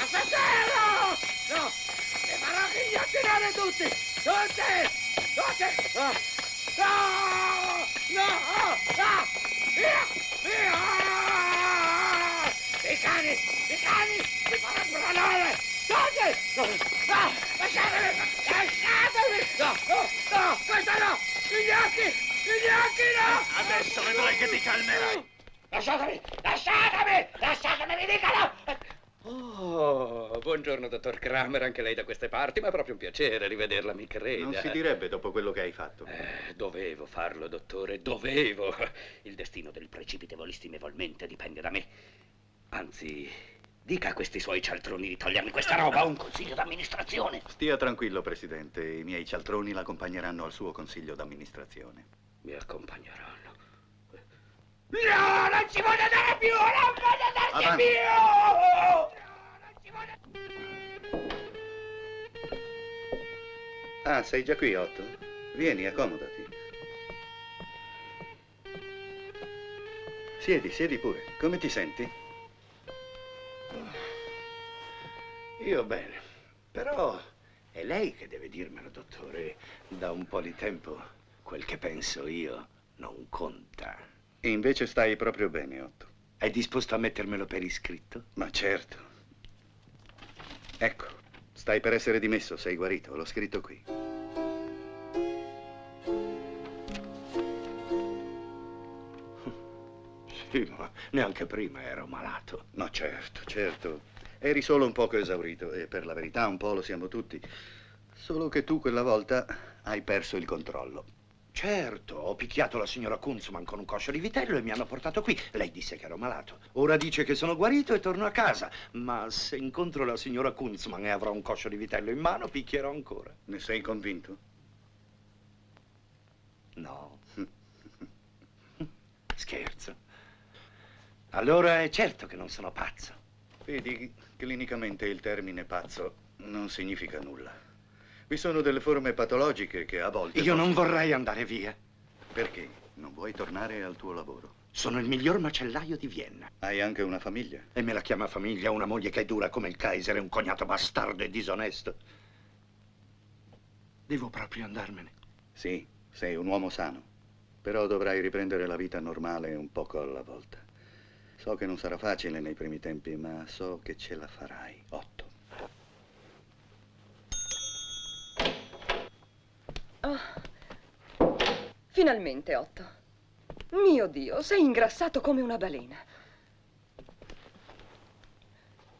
Assassino! No! Mi farò ghigliottinare tutti! Tutti! No! No! No! Via! Via! I cani! Mi farò sbranare! Tutti! No! Lasciatemi! No! Questo no! Gli occhi no! Adesso vedrai che ti calmerai! Lasciatemi, mi dicano! Oh, buongiorno, dottor Kramer, anche lei da queste parti, ma è proprio un piacere rivederla, mi creda. Non si direbbe dopo quello che hai fatto. Dovevo farlo, dottore, dovevo. Il destino del precipitevolissimevolmente dipende da me. Anzi, dica a questi suoi cialtroni di togliermi questa roba a un consiglio d'amministrazione. Stia tranquillo, Presidente, i miei cialtroni l'accompagneranno al suo consiglio d'amministrazione. Mi accompagneranno. No, non ci voglio andare più! Non voglio andarci più! Ah, sei già qui, Otto? Vieni, accomodati. Siedi pure. Come ti senti? Io bene, però è lei che deve dirmelo, dottore. Da un po' di tempo quel che penso io non conta. E invece stai proprio bene, Otto. È disposto a mettermelo per iscritto? Ma certo. Ecco, stai per essere dimesso, sei guarito, l'ho scritto qui. Sì, ma neanche prima ero malato. No, certo. Eri solo un poco esaurito e per la verità un po' lo siamo tutti. Solo che tu quella volta hai perso il controllo. Certo, ho picchiato la signora Kunzman con un coscio di vitello e mi hanno portato qui. Lei disse che ero malato. Ora dice che sono guarito e torno a casa. Ma se incontro la signora Kunzman e avrò un coscio di vitello in mano, picchierò ancora. Ne sei convinto? No. Scherzo. Allora è certo che non sono pazzo. Vedi, clinicamente il termine pazzo non significa nulla. Vi sono delle forme patologiche che a volte... Io non vorrei andare via. Perché? Non vuoi tornare al tuo lavoro? Sono il miglior macellaio di Vienna. Hai anche una famiglia? E me la chiama famiglia, una moglie che è dura come il Kaiser e un cognato bastardo e disonesto. Devo proprio andarmene. Sì, sei un uomo sano. Però dovrai riprendere la vita normale un poco alla volta. So che non sarà facile nei primi tempi, ma so che ce la farai. Otto. Oh. Finalmente, Otto. Mio Dio, sei ingrassato come una balena.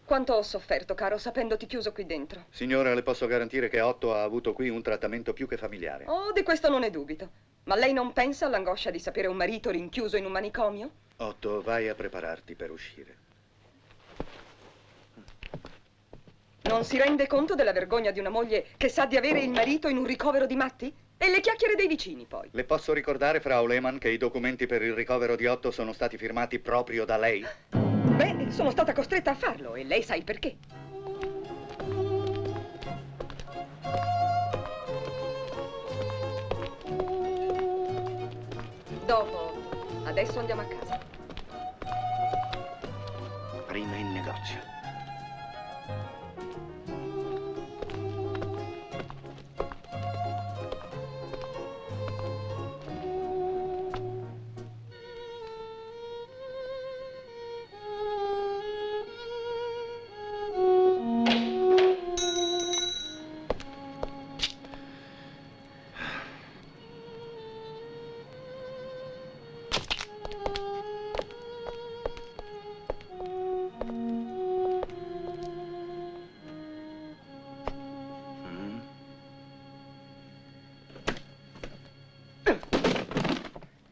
Quanto ho sofferto, caro, sapendoti chiuso qui dentro. Signora, le posso garantire che Otto ha avuto qui un trattamento più che familiare. Oh, di questo non ne dubito. Ma lei non pensa all'angoscia di sapere un marito rinchiuso in un manicomio? Otto, vai a prepararti per uscire. Non si rende conto della vergogna di una moglie che sa di avere il marito in un ricovero di matti? E le chiacchiere dei vicini, poi. Le posso ricordare, Frau Lehmann, che i documenti per il ricovero di Otto sono stati firmati proprio da lei? Beh, sono stata costretta a farlo e lei sa il perché. Dopo, adesso andiamo a casa. Prima in negozio.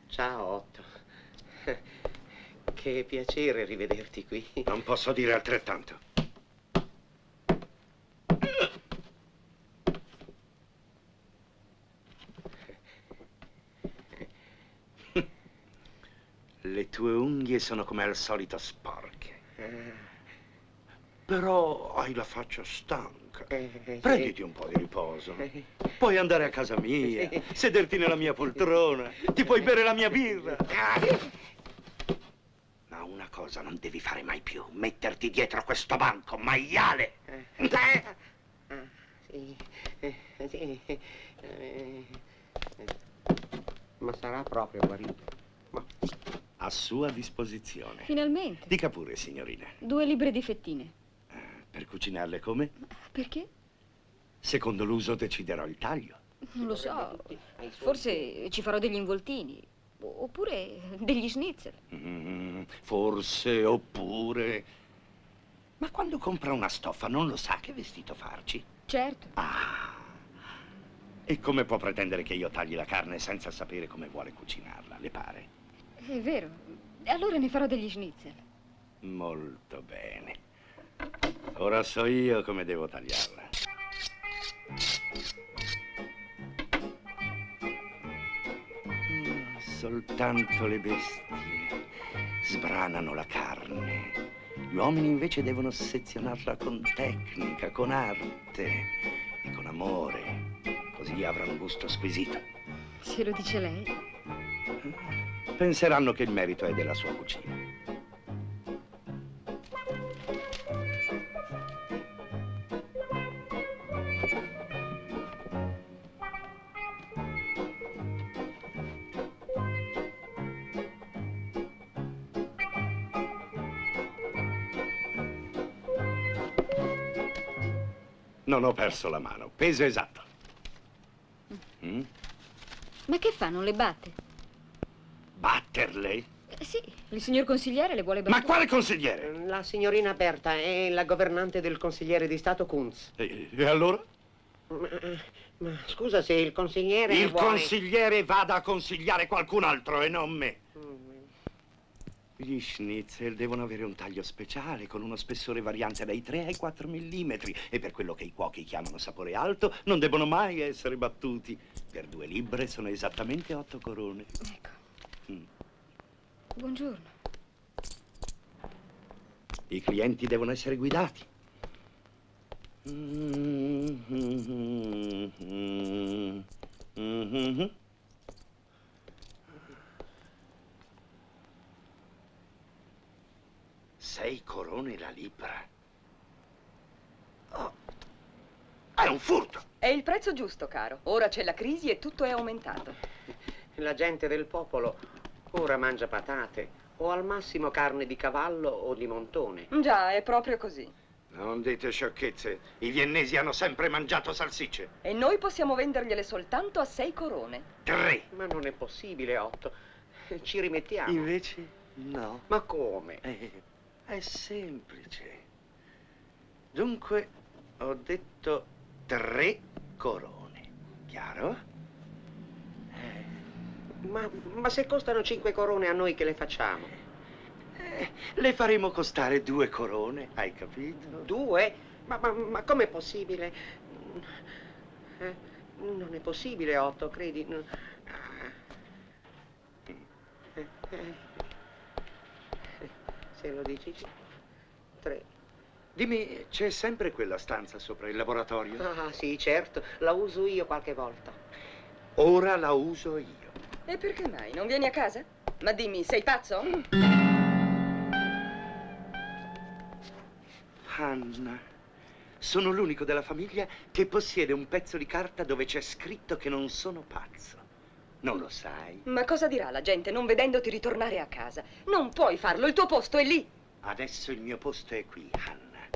Ciao, Otto. Che piacere rivederti qui. Non posso dire altrettanto. Le tue unghie sono come al solito sporche. Però hai la faccia stanca. Prenditi un po' di riposo. Puoi andare a casa mia, sederti nella mia poltrona, ti puoi bere la mia birra. Ma una cosa non devi fare mai più. Metterti dietro a questo banco, maiale! Sì, sì. Ma sarà proprio guarito? Ma... A sua disposizione. Finalmente. Dica pure, signorina. 2 libbre di fettine. Per cucinarle come? Perché? Secondo l'uso deciderò il taglio. Non lo so. Forse ci farò degli involtini. Oppure degli schnitzel. Forse, oppure... Ma quando compra una stoffa non lo sa che vestito farci? Certo. Ah. E come può pretendere che io tagli la carne senza sapere come vuole cucinarla, le pare? È vero. Allora ne farò degli schnitzel. Molto bene. Ora so io come devo tagliarla. Soltanto le bestie sbranano la carne. Gli uomini invece devono sezionarla con tecnica, con arte e con amore. Così avrà un gusto squisito. Se lo dice lei. Penseranno che il merito è della sua cucina. Non ho perso la mano. Peso esatto. Ma che fa? Non le batte? Batterle? Sì, il signor consigliere le vuole battere. Ma quale consigliere? La signorina Berta è la governante del consigliere di Stato Kunz. E allora? Ma scusa, se il consigliere Il vuole... consigliere vada a consigliare qualcun altro e non me. Gli schnitzel devono avere un taglio speciale, con uno spessore variante dai 3 ai 4 millimetri. E per quello che i cuochi chiamano sapore alto, non devono mai essere battuti. Per 2 libbre sono esattamente 8 corone. Ecco. Buongiorno. I clienti devono essere guidati. Sei corone la libra. Oh, è un furto. È il prezzo giusto, caro. Ora c'è la crisi e tutto è aumentato. La gente del popolo ora mangia patate o al massimo carne di cavallo o di montone. Già, è proprio così. Non dite sciocchezze. I viennesi hanno sempre mangiato salsicce. E noi possiamo vendergliele soltanto a 6 corone. 3. Ma non è possibile, Otto. Ci rimettiamo. Invece no. Ma come? È semplice. Dunque, ho detto 3 corone. Chiaro? Ma se costano 5 corone a noi che le facciamo? Le faremo costare 2 corone, hai capito? 2? Ma com'è possibile? Non è possibile, Otto, credi? Se lo dici, 3. Dimmi, c'è sempre quella stanza sopra il laboratorio? Ah, sì, certo, la uso io qualche volta. Ora la uso io. E perché mai? Non vieni a casa? Ma dimmi, sei pazzo? Anna, sono l'unico della famiglia che possiede un pezzo di carta dove c'è scritto che non sono pazzo. Non lo sai? Ma cosa dirà la gente non vedendoti ritornare a casa? Non puoi farlo, il tuo posto è lì. Adesso il mio posto è qui, Anna.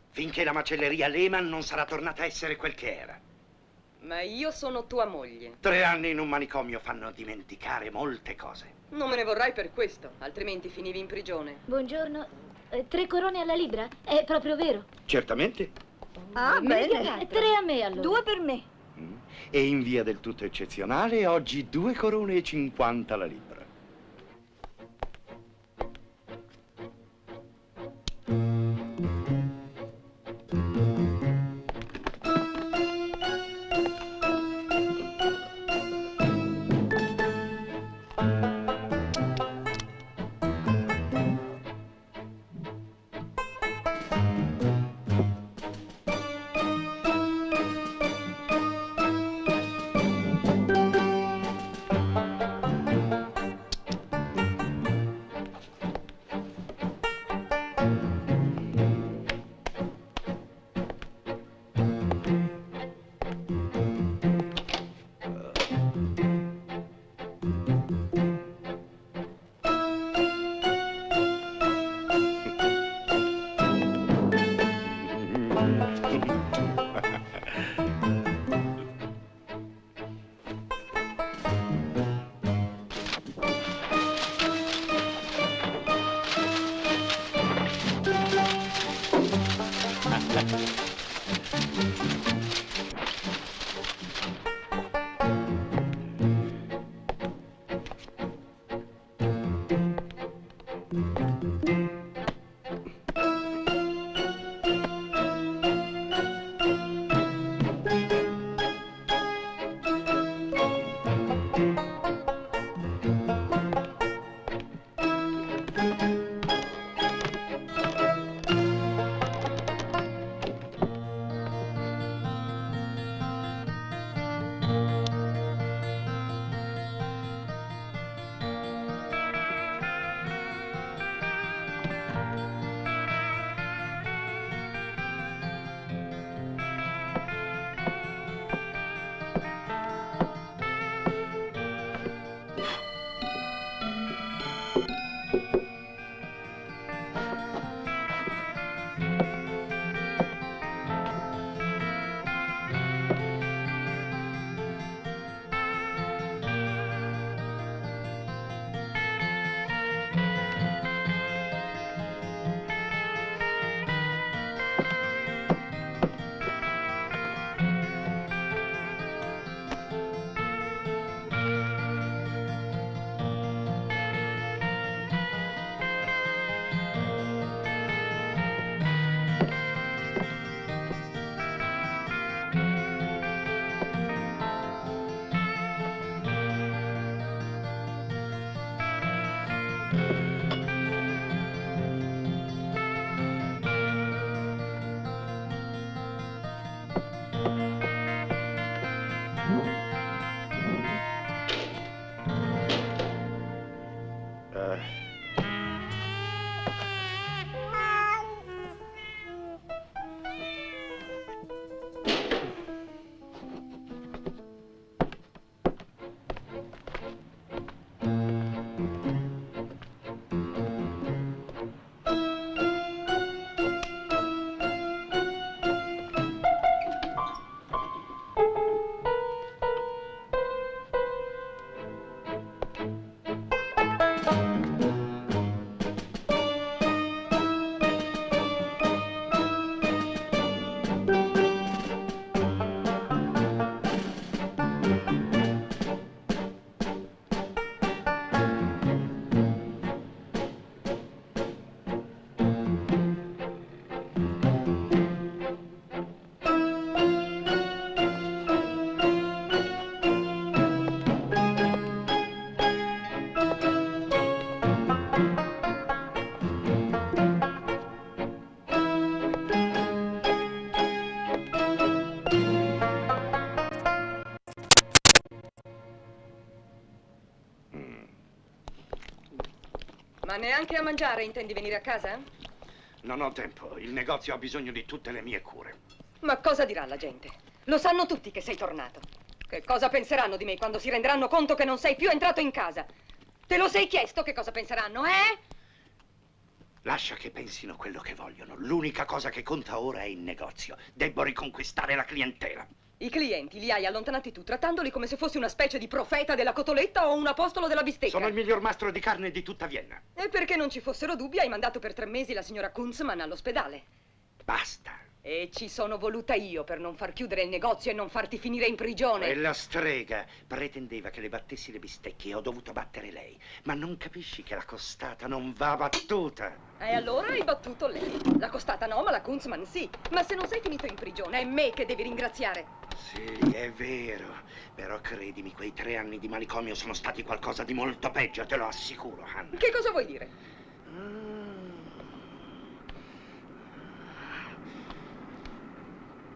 Finché la macelleria Lehman non sarà tornata a essere quel che era. Ma io sono tua moglie. 3 anni in un manicomio fanno dimenticare molte cose. Non me ne vorrai per questo, altrimenti finivi in prigione. Buongiorno. 3 corone alla libra? È proprio vero? Certamente. Ah, bene. 3 a me allora. 2 per me. E in via del tutto eccezionale, oggi 2 corone e 50 la libra. Ma neanche a mangiare intendi venire a casa? Non ho tempo. Il negozio ha bisogno di tutte le mie cure. Ma cosa dirà la gente? Lo sanno tutti che sei tornato. Che cosa penseranno di me quando si renderanno conto che non sei più entrato in casa? Te lo sei chiesto che cosa penseranno, eh? Lascia che pensino quello che vogliono. L'unica cosa che conta ora è il negozio. Debbo riconquistare la clientela. I clienti li hai allontanati tu, trattandoli come se fossi una specie di profeta della cotoletta o un apostolo della bistecca. Sono il miglior mastro di carne di tutta Vienna. E perché non ci fossero dubbi, hai mandato per 3 mesi la signora Kunzman all'ospedale. Basta. E ci sono voluta io per non far chiudere il negozio e non farti finire in prigione. Quella strega pretendeva che le battessi le bistecche e ho dovuto battere lei. Ma non capisci che la costata non va battuta? E allora hai battuto lei. La costata no, ma la Kunzman sì. Ma se non sei finito in prigione, è me che devi ringraziare. Sì, è vero. Però credimi, quei 3 anni di manicomio sono stati qualcosa di molto peggio, te lo assicuro, Hannah. Che cosa vuoi dire?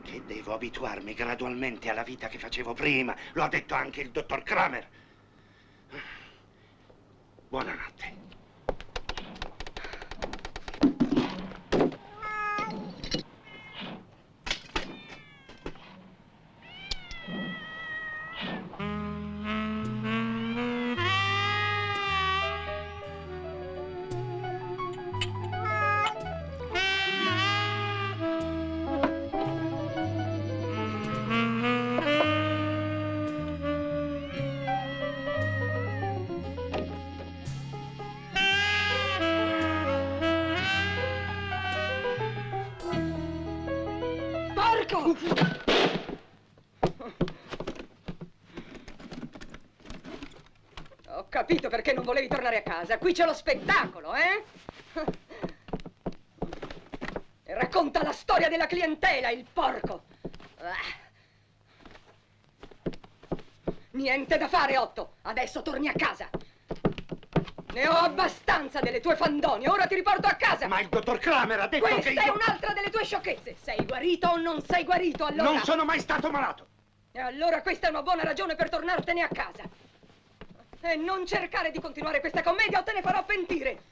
Che devo abituarmi gradualmente alla vita che facevo prima. Lo ha detto anche il dottor Kramer. Buonanotte. porco! Ho capito perché non volevi tornare a casa. Qui c'è lo spettacolo, eh? E racconta la storia della clientela, il porco. Niente da fare, Otto. Adesso torni a casa. Ne ho abbastanza delle tue fandonie. Ora ti riporto a casa. Ma il dottor Kramer ha detto che Questa è un'altra delle tue sciocchezze. Sei guarito o non sei guarito, allora? Non sono mai stato malato. E allora questa è una buona ragione per tornartene a casa. E non cercare di continuare questa commedia o te ne farò pentire.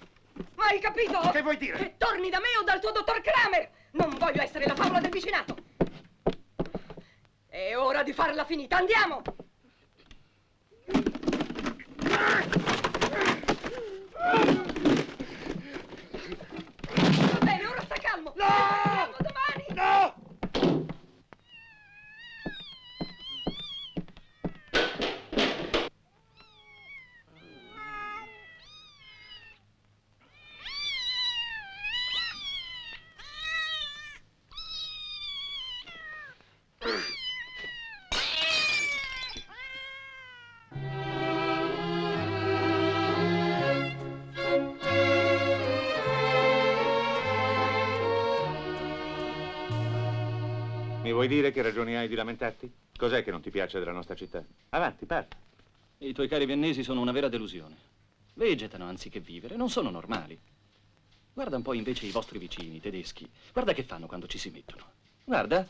Hai capito? Che vuoi dire? Che torni da me o dal tuo dottor Kramer. Non voglio essere la favola del vicinato. È ora di farla finita. Andiamo! Va bene, ora sta calmo. No! Andiamo domani. No! Mi vuoi dire che ragioni hai di lamentarti? Cos'è che non ti piace della nostra città? Avanti, parla. I tuoi cari viennesi sono una vera delusione. Vegetano anziché vivere, non sono normali. Guarda un po' invece i vostri vicini, i tedeschi. Guarda che fanno quando ci si mettono. Guarda.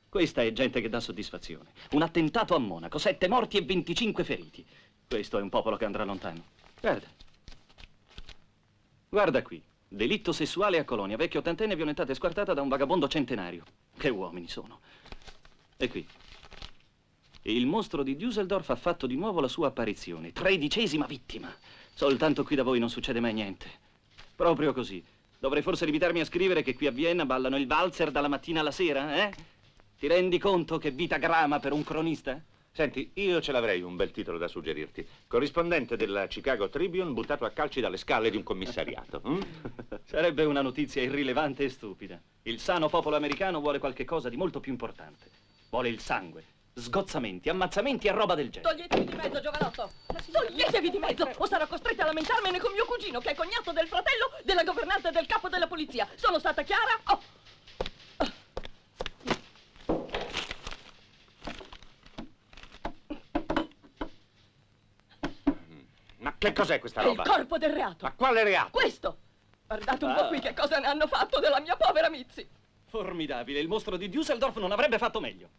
Questa è gente che dà soddisfazione. Un attentato a Monaco, 7 morti e 25 feriti. Questo è un popolo che andrà lontano. Guarda. Guarda qui. Delitto sessuale a Colonia. Vecchia ottantenne violentata e squartata da un vagabondo centenario. Che uomini sono. E qui. Il mostro di Düsseldorf ha fatto di nuovo la sua apparizione. 13ª vittima. Soltanto qui da voi non succede mai niente. Proprio così. Dovrei forse limitarmi a scrivere che qui a Vienna ballano il valzer dalla mattina alla sera, eh? Ti rendi conto che vita grama per un cronista? Senti, io ce l'avrei un bel titolo da suggerirti. Corrispondente della Chicago Tribune buttato a calci dalle scale di un commissariato. Sarebbe una notizia irrilevante e stupida. Il sano popolo americano vuole qualche cosa di molto più importante. Vuole il sangue, sgozzamenti, ammazzamenti e roba del genere. Toglietevi di mezzo, giovanotto! Toglietevi di mezzo o sarò costretta a lamentarmene con mio cugino, che è cognato del fratello della governante e del capo della polizia. Sono stata chiara? Oh! Ma che cos'è questa È roba? il corpo del reato. Ma quale reato? Questo! Guardate un po' qui che cosa ne hanno fatto della mia povera Mizzi. Formidabile, il mostro di Düsseldorf non avrebbe fatto meglio.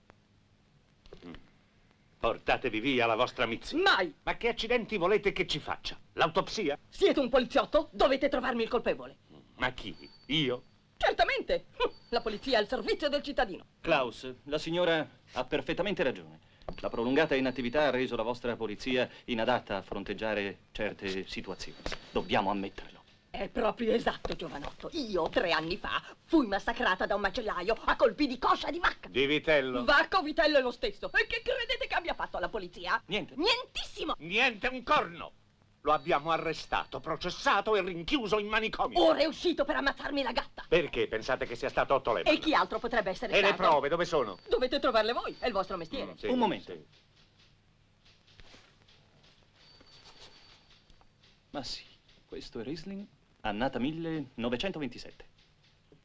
Portatevi via la vostra Mizzi. Mai! Ma che accidenti volete che ci faccia? L'autopsia? Siete un poliziotto? Dovete trovarmi il colpevole. Ma chi? Io? Certamente! La polizia è al servizio del cittadino. Klaus, la signora ha perfettamente ragione. La prolungata inattività ha reso la vostra polizia inadatta a fronteggiare certe situazioni. Dobbiamo ammetterlo. È proprio esatto, giovanotto. Io 3 anni fa fui massacrata da un macellaio a colpi di coscia di vacca. Di vitello? Vacca o vitello è lo stesso. E che credete che abbia fatto la polizia? Niente. Nientissimo. Niente un corno. Lo abbiamo arrestato, processato e rinchiuso in manicomio. Ora è uscito per ammazzarmi la gatta. Perché pensate che sia stato Otto Lehmann? E chi altro potrebbe essere E stato? le prove dove sono? Dovete trovarle voi, è il vostro mestiere. Sì, Un momento. sì. Ma sì, questo è Riesling, annata 1927.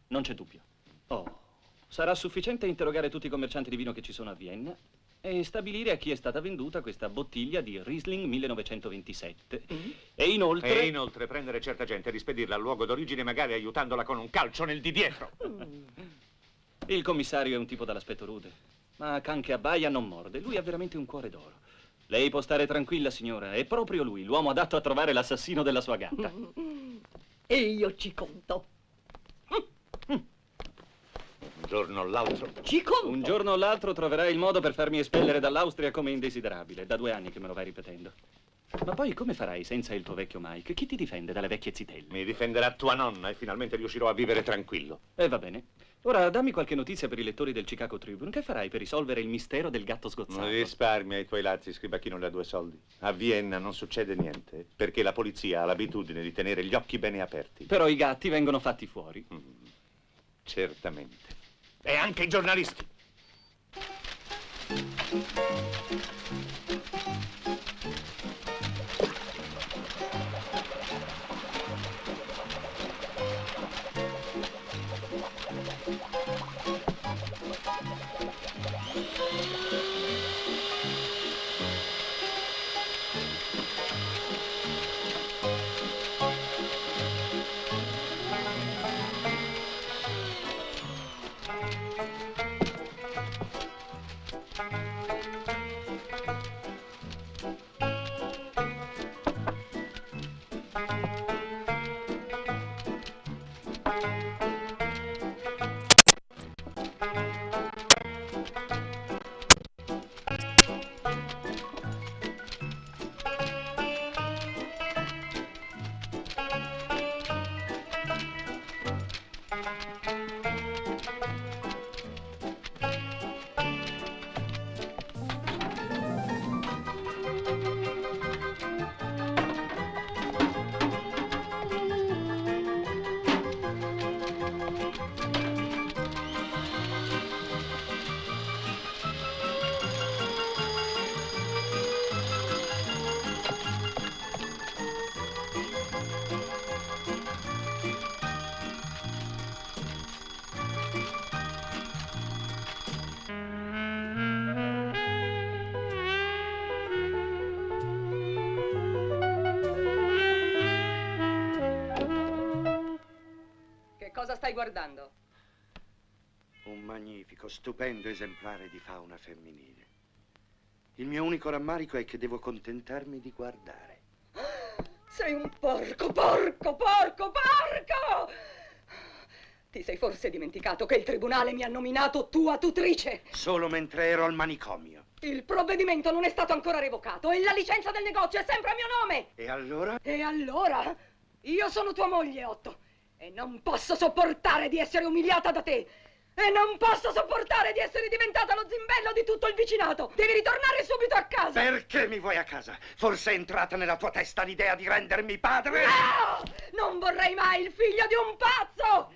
Non c'è dubbio. Oh, sarà sufficiente interrogare tutti i commercianti di vino che ci sono a Vienna e stabilire a chi è stata venduta questa bottiglia di Riesling 1927. E inoltre prendere certa gente e rispedirla al luogo d'origine, magari aiutandola con un calcio nel di dietro. Il commissario è un tipo dall'aspetto rude, ma can che abbaia non morde. Lui ha veramente un cuore d'oro. Lei può stare tranquilla, signora. È proprio lui, l'uomo adatto a trovare l'assassino della sua gatta. E io ci conto. Un giorno o l'altro. Ci conto. Un giorno o l'altro troverai il modo per farmi espellere dall'Austria come indesiderabile. Da 2 anni che me lo vai ripetendo. Ma poi come farai senza il tuo vecchio Mike? Chi ti difende dalle vecchie zitelle? Mi difenderà tua nonna e finalmente riuscirò a vivere tranquillo. E va bene. Ora dammi qualche notizia per i lettori del Chicago Tribune. Che farai per risolvere il mistero del gatto sgozzato? Risparmia i tuoi lazzi, scriva chi non ha 2 soldi. A Vienna non succede niente, perché la polizia ha l'abitudine di tenere gli occhi bene aperti. Però i gatti vengono fatti fuori. Certamente. E anche i giornalisti. Cosa stai guardando? Un magnifico, stupendo esemplare di fauna femminile. Il mio unico rammarico è che devo contentarmi di guardare. Sei un porco, porco, porco, porco! Ti sei forse dimenticato che il tribunale mi ha nominato tua tutrice? Solo mentre ero al manicomio. Il provvedimento non è stato ancora revocato e la licenza del negozio è sempre a mio nome! E allora? E allora? Io sono tua moglie, Otto. E non posso sopportare di essere umiliata da te. E non posso sopportare di essere diventata lo zimbello di tutto il vicinato. Devi ritornare subito a casa. Perché mi vuoi a casa? Forse è entrata nella tua testa l'idea di rendermi padre? No! Non vorrei mai il figlio di un pazzo!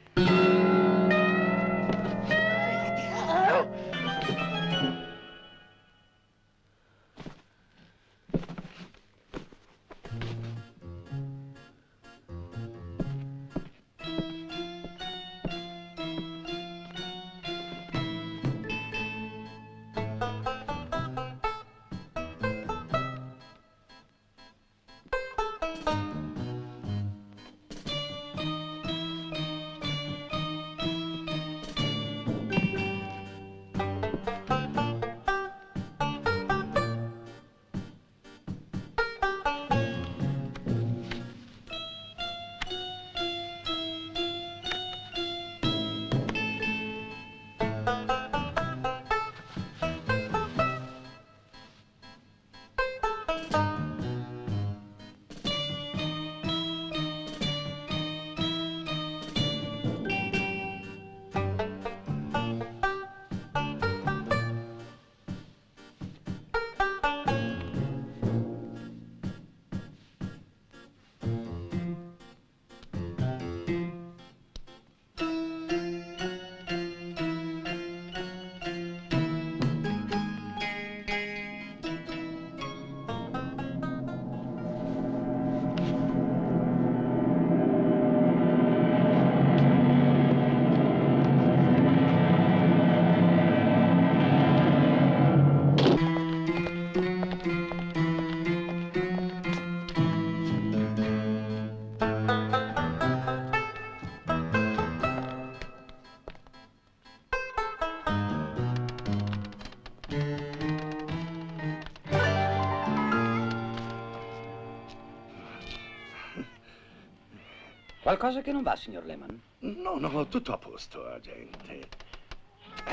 Qualcosa che non va, signor Lehman? No, tutto a posto, agente.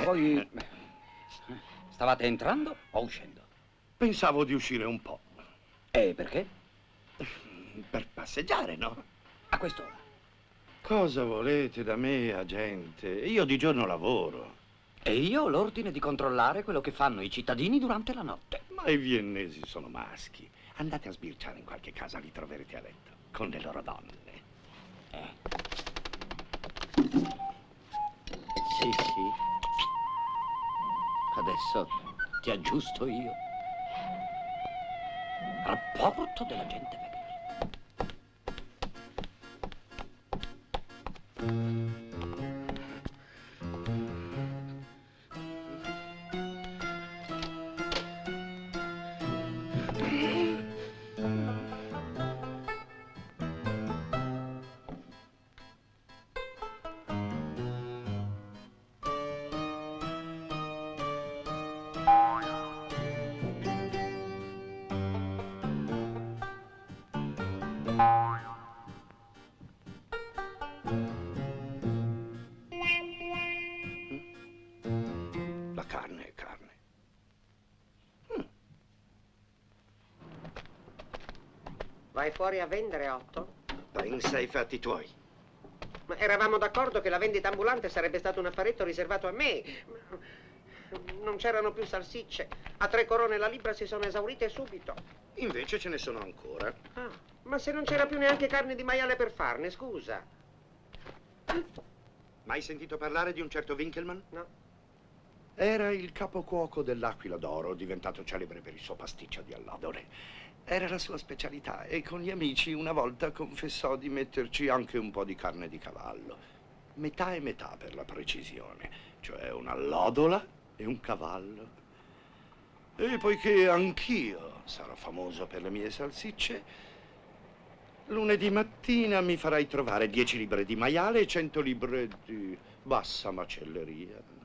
Voi stavate entrando o uscendo? Pensavo di uscire un po'. E perché? Per passeggiare, no? A quest'ora. Cosa volete da me, agente? Io di giorno lavoro. E io ho l'ordine di controllare quello che fanno i cittadini durante la notte. Ma i viennesi sono maschi. Andate a sbirciare in qualche casa, li troverete a letto, con le loro donne. Sì. Adesso ti aggiusto io. Rapporto dell'agente Wegner. La carne è carne. Vai fuori a vendere, Otto? Pensa ai fatti tuoi. Ma eravamo d'accordo che la vendita ambulante sarebbe stato un affaretto riservato a me. Non c'erano più salsicce. A 3 corone la libra si sono esaurite subito. Invece ce ne sono ancora. Ah, ma se non c'era più neanche carne di maiale per farne, scusa. Mai sentito parlare di un certo Winkelmann? No. Era il capocuoco dell'Aquila d'Oro, diventato celebre per il suo pasticcio di allodole. Era la sua specialità e con gli amici una volta confessò di metterci anche un po' di carne di cavallo. Metà e metà per la precisione, cioè un'allodola e un cavallo. E poiché anch'io sarò famoso per le mie salsicce, lunedì mattina mi farai trovare 10 libbre di maiale e 100 libbre di bassa macelleria.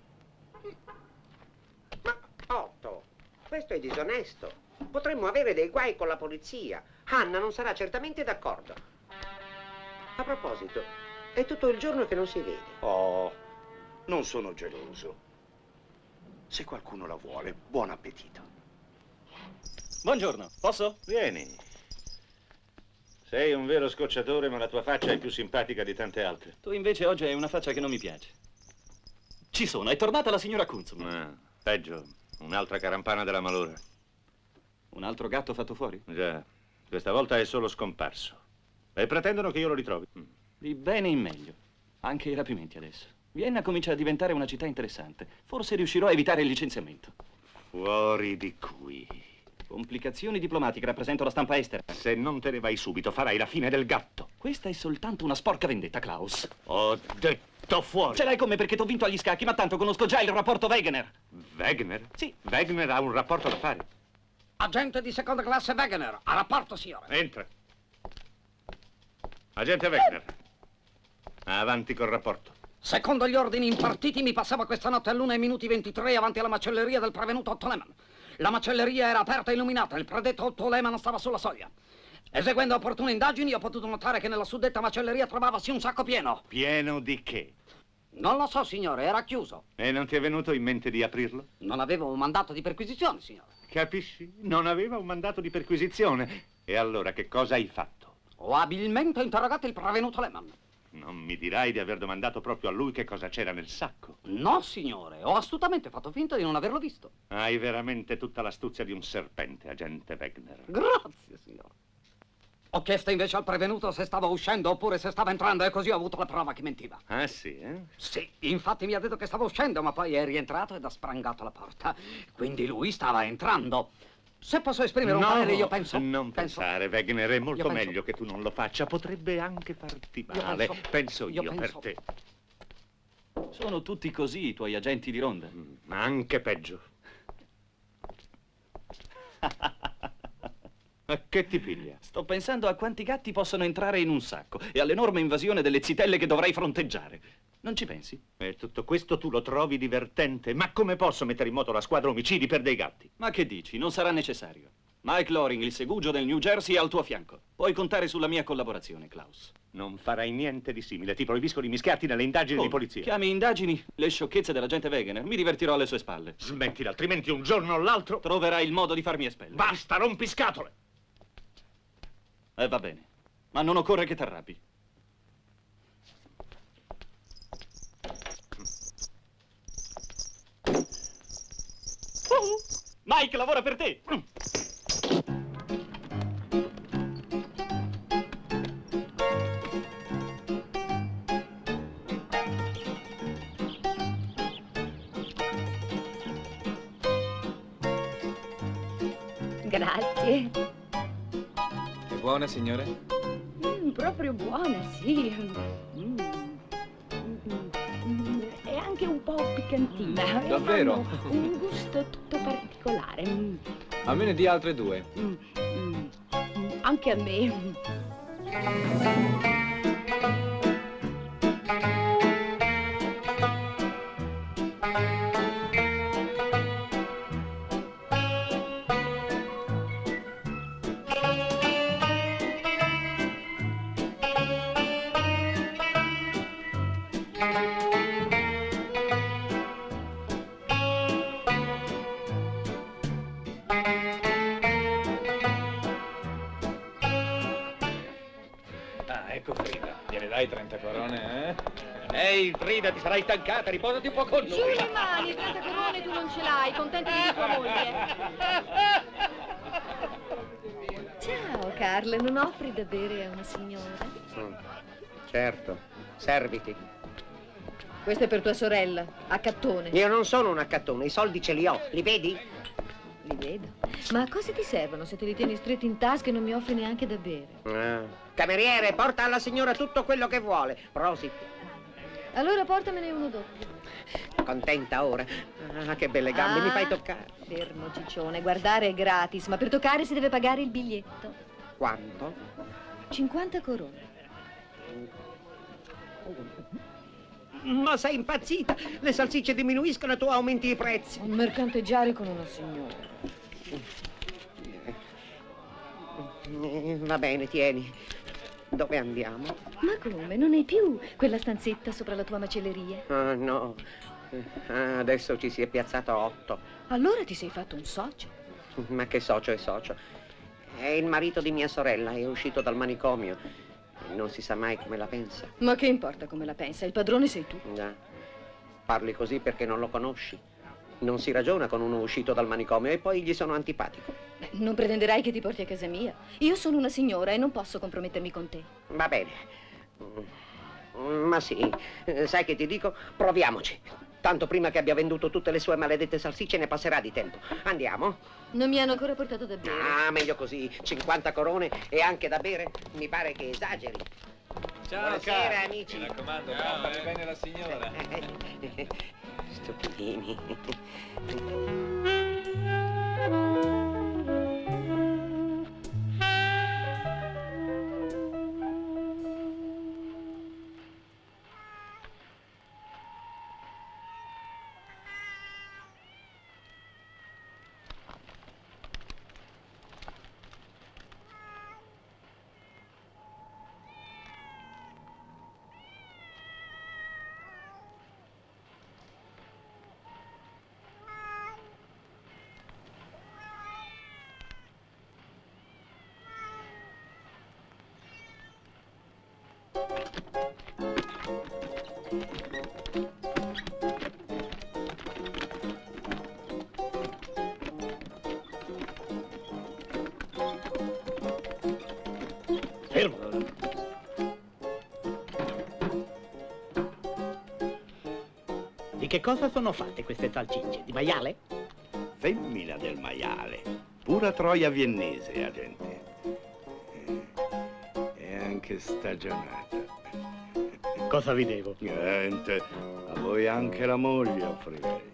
Ma, Otto, questo è disonesto. Potremmo avere dei guai con la polizia. Anna non sarà certamente d'accordo. A proposito, è tutto il giorno che non si vede. Oh, non sono geloso. Se qualcuno la vuole, buon appetito. Buongiorno, posso? Vieni. Sei un vero scocciatore, ma la tua faccia è più simpatica di tante altre. Tu invece oggi hai una faccia che non mi piace. Ci sono, è tornata la signora Kunzman. Ah, peggio, un'altra carampana della malora. Un altro gatto fatto fuori? Già, questa volta è solo scomparso. E pretendono che io lo ritrovi. Di bene in meglio. Anche i rapimenti adesso. Vienna comincia a diventare una città interessante. Forse riuscirò a evitare il licenziamento. Fuori di qui. Complicazioni diplomatiche, rappresento la stampa estera. Se non te ne vai subito, farai la fine del gatto. Questa è soltanto una sporca vendetta, Klaus. Ho detto fuori. Ce l'hai con me perché t'ho vinto agli scacchi, ma tanto conosco già il rapporto Wegener. Wegener? Sì. Wegener ha un rapporto da fare. Agente di seconda classe Wegener, a rapporto, signore. Entra. Agente Wegener. Avanti col rapporto. Secondo gli ordini impartiti, mi passava questa notte all'1:23 avanti alla macelleria del prevenuto Otto Lehmann. La macelleria era aperta e illuminata, il predetto Otto Lehmann stava sulla soglia. Eseguendo opportune indagini, ho potuto notare che nella suddetta macelleria trovavasi un sacco pieno. Pieno di che? Non lo so, signore, era chiuso. E non ti è venuto in mente di aprirlo? Non avevo un mandato di perquisizione, signore. Capisci? Non aveva un mandato di perquisizione. E allora che cosa hai fatto? Ho abilmente interrogato il prevenuto Lehmann. Non mi dirai di aver domandato proprio a lui che cosa c'era nel sacco? No, signore, ho astutamente fatto finta di non averlo visto. Hai veramente tutta l'astuzia di un serpente, agente Wegener. Grazie, signore. Ho chiesto invece al prevenuto se stava uscendo oppure se stava entrando e così ho avuto la prova che mentiva. Ah, sì, eh? Sì, infatti mi ha detto che stava uscendo, ma poi è rientrato ed ha sprangato la porta. Quindi lui stava entrando. Se posso esprimere un parere, io penso... Non pensare, Wegener, è molto penso- meglio che tu non lo faccia. Potrebbe anche farti male. Penso io per penso- te. Sono tutti così i tuoi agenti di ronda. Ma anche peggio. Ma che ti piglia? Sto pensando a quanti gatti possono entrare in un sacco e all'enorme invasione delle zitelle che dovrei fronteggiare. Non ci pensi? E tutto questo tu lo trovi divertente? Ma come posso mettere in moto la squadra omicidi per dei gatti? Ma che dici? Non sarà necessario. Mike Loring, il segugio del New Jersey, è al tuo fianco. Puoi contare sulla mia collaborazione, Klaus. Non farai niente di simile. Ti proibisco di mischiarti nelle indagini di polizia. Chiami indagini le sciocchezze dell'agente Wegener. Mi divertirò alle sue spalle. Smettila, altrimenti un giorno o l'altro... Troverai il modo di farmi espellere. Basta, rompi scatole! Va bene. Ma non occorre che t'arrabbi. Mike lavora per te! Grazie. È buona, signore? Proprio buona, sì. È anche un po' piccantina. Davvero? Hanno un gusto tutto particolare. A me ne dia altre 2. Anche a me. Ecco Frida, gliene dai 30 corone, eh? Ehi, Frida, ti sarai stancata, riposati un po' con Su noi. le mani, 30 corone tu non ce l'hai, contentati di tua moglie. Ciao, Carl, non offri da bere a una signora? Certo, serviti. Questa è per tua sorella, accattone. Io non sono un accattone, i soldi ce li ho, li vedi? Li vedo. Ma a cosa ti servono se te li tieni stretti in tasca e non mi offri neanche da bere? Cameriere, porta alla signora tutto quello che vuole. Prosit. Allora portamene uno doppio. Contenta ora? Ah, che belle gambe, mi fai toccare. Fermo, ciccione, guardare è gratis, ma per toccare si deve pagare il biglietto. Quanto? 50 corone. Ma sei impazzita? Le salsicce diminuiscono e tu aumenti i prezzi. Mercanteggiare con una signora. Va bene, tieni. Dove andiamo? Ma come? Non hai più quella stanzetta sopra la tua macelleria? Ah, no. Adesso ci si è piazzato 8. Allora ti sei fatto un socio? Ma che socio è socio? È il marito di mia sorella, è uscito dal manicomio. Non si sa mai come la pensa. Ma che importa come la pensa? Il padrone sei tu. Già. Parli così perché non lo conosci. Non si ragiona con uno uscito dal manicomio e poi gli sono antipatico. Beh, non pretenderai che ti porti a casa mia. Io sono una signora e non posso compromettermi con te. Va bene. Ma sì, sai che ti dico? Proviamoci. Tanto prima che abbia venduto tutte le sue maledette salsicce ne passerà di tempo. Andiamo? Non mi hanno ancora portato da bere. Ah, meglio così. 50 corone e anche da bere. Mi pare che esageri. Ciao, buonasera, Carl. amici. Mi raccomando, trattami bene la signora. Stupidini. Fermo. Di che cosa sono fatte queste salsicce? Di maiale? Femmina del maiale. Pura troia viennese, agente. E anche stagionata. Cosa vi devo? Niente. A voi anche la moglie offrirei.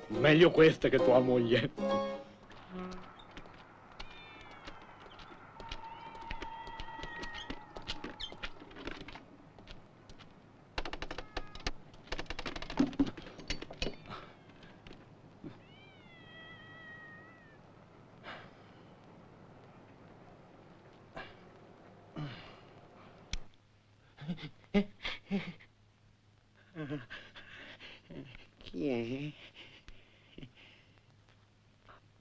Meglio queste che tua moglie. Chi è?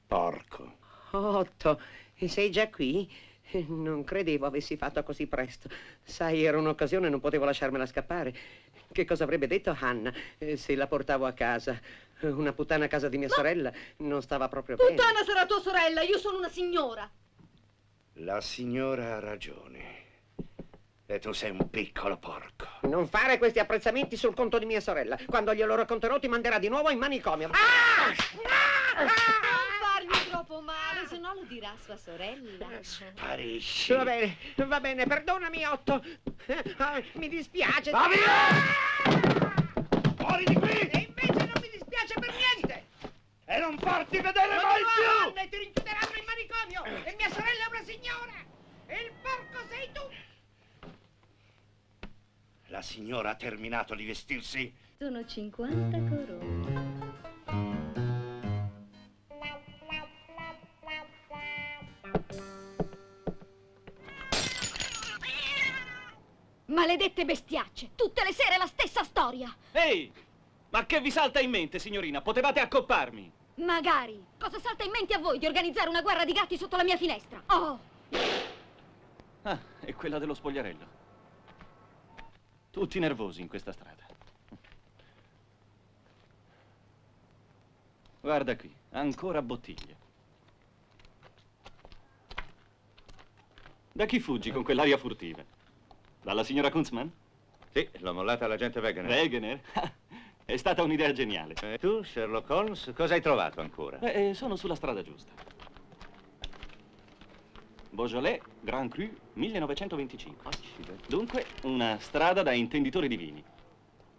Porco. Otto, e sei già qui? Non credevo avessi fatto così presto. Sai, era un'occasione, non potevo lasciarmela scappare. Che cosa avrebbe detto Hannah se la portavo a casa? Una puttana a casa di mia sorella non stava proprio bene. Puttana sarà tua sorella, io sono una signora. La signora ha ragione. E tu sei un piccolo porco. Non fare questi apprezzamenti sul conto di mia sorella. Quando glielo racconterò ti manderà di nuovo in manicomio. Non fargli troppo male, se no lo dirà sua sorella. Sparisci. Va bene, perdonami, Otto. Mi dispiace. Va via! Fuori di qui! E invece non mi dispiace per niente. E non farti vedere mai più! E ti rinchiuderanno in manicomio. E mia sorella è una signora. E il porco sei tu. La signora ha terminato di vestirsi? Sono 50 corone. Maledette bestiacce! Tutte le sere la stessa storia! Ehi! Ma che vi salta in mente, signorina? Potevate accopparmi! Magari! Cosa salta in mente a voi di organizzare una guerra di gatti sotto la mia finestra? Oh! Ah, è quella dello spogliarello. Tutti nervosi in questa strada. Guarda qui, ancora bottiglie. Da chi fuggi con quell'aria furtiva? Dalla signora Kunzman? Sì, l'ho mollata all'agente Wegener. Wegener? È stata un'idea geniale. E tu, Sherlock Holmes, cosa hai trovato ancora? Sono sulla strada giusta. Beaujolais Grand Cru 1925. Dunque, una strada da intenditori di vini.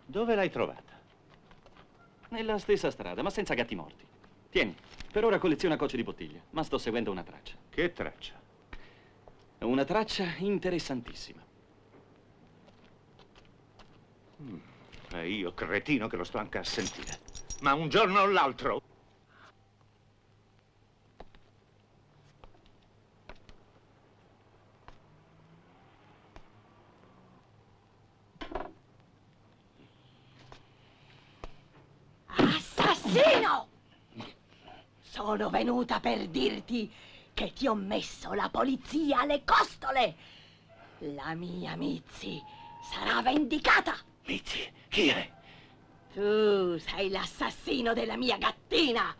Dove l'hai trovata? Nella stessa strada, ma senza gatti morti. Tieni, per ora colleziona cocce di bottiglia, ma sto seguendo una traccia. Che traccia? Una traccia interessantissima. E io, cretino, che lo sto anche a sentire. Ma un giorno o l'altro... Assassino! Sono venuta per dirti che ti ho messo la polizia alle costole. La mia Mizzi sarà vendicata. Mizzi, chi è? Tu sei l'assassino della mia gattina.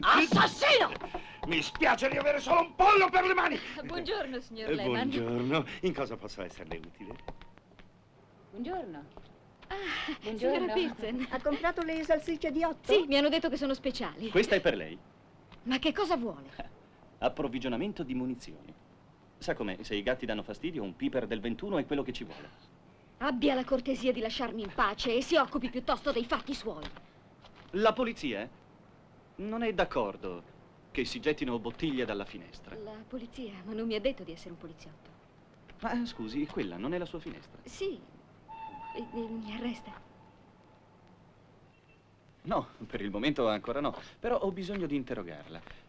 Assassino! Mi spiace di avere solo un pollo per le mani. Buongiorno, signor Lehman. Buongiorno. In cosa posso esserle utile? Buongiorno. Signora Pilsen. Ha comprato le salsicce di Otto? Sì, mi hanno detto che sono speciali. Questa è per lei. Ma che cosa vuole? Approvvigionamento di munizioni. Sa com'è, se i gatti danno fastidio, un piper del 21 è quello che ci vuole. Abbia la cortesia di lasciarmi in pace e si occupi piuttosto dei fatti suoi. La polizia non è d'accordo che si gettino bottiglie dalla finestra. La polizia? Ma non mi ha detto di essere un poliziotto. Ma scusi, quella non è la sua finestra? Sì. E mi arresta? No, per il momento ancora no. Però ho bisogno di interrogarla.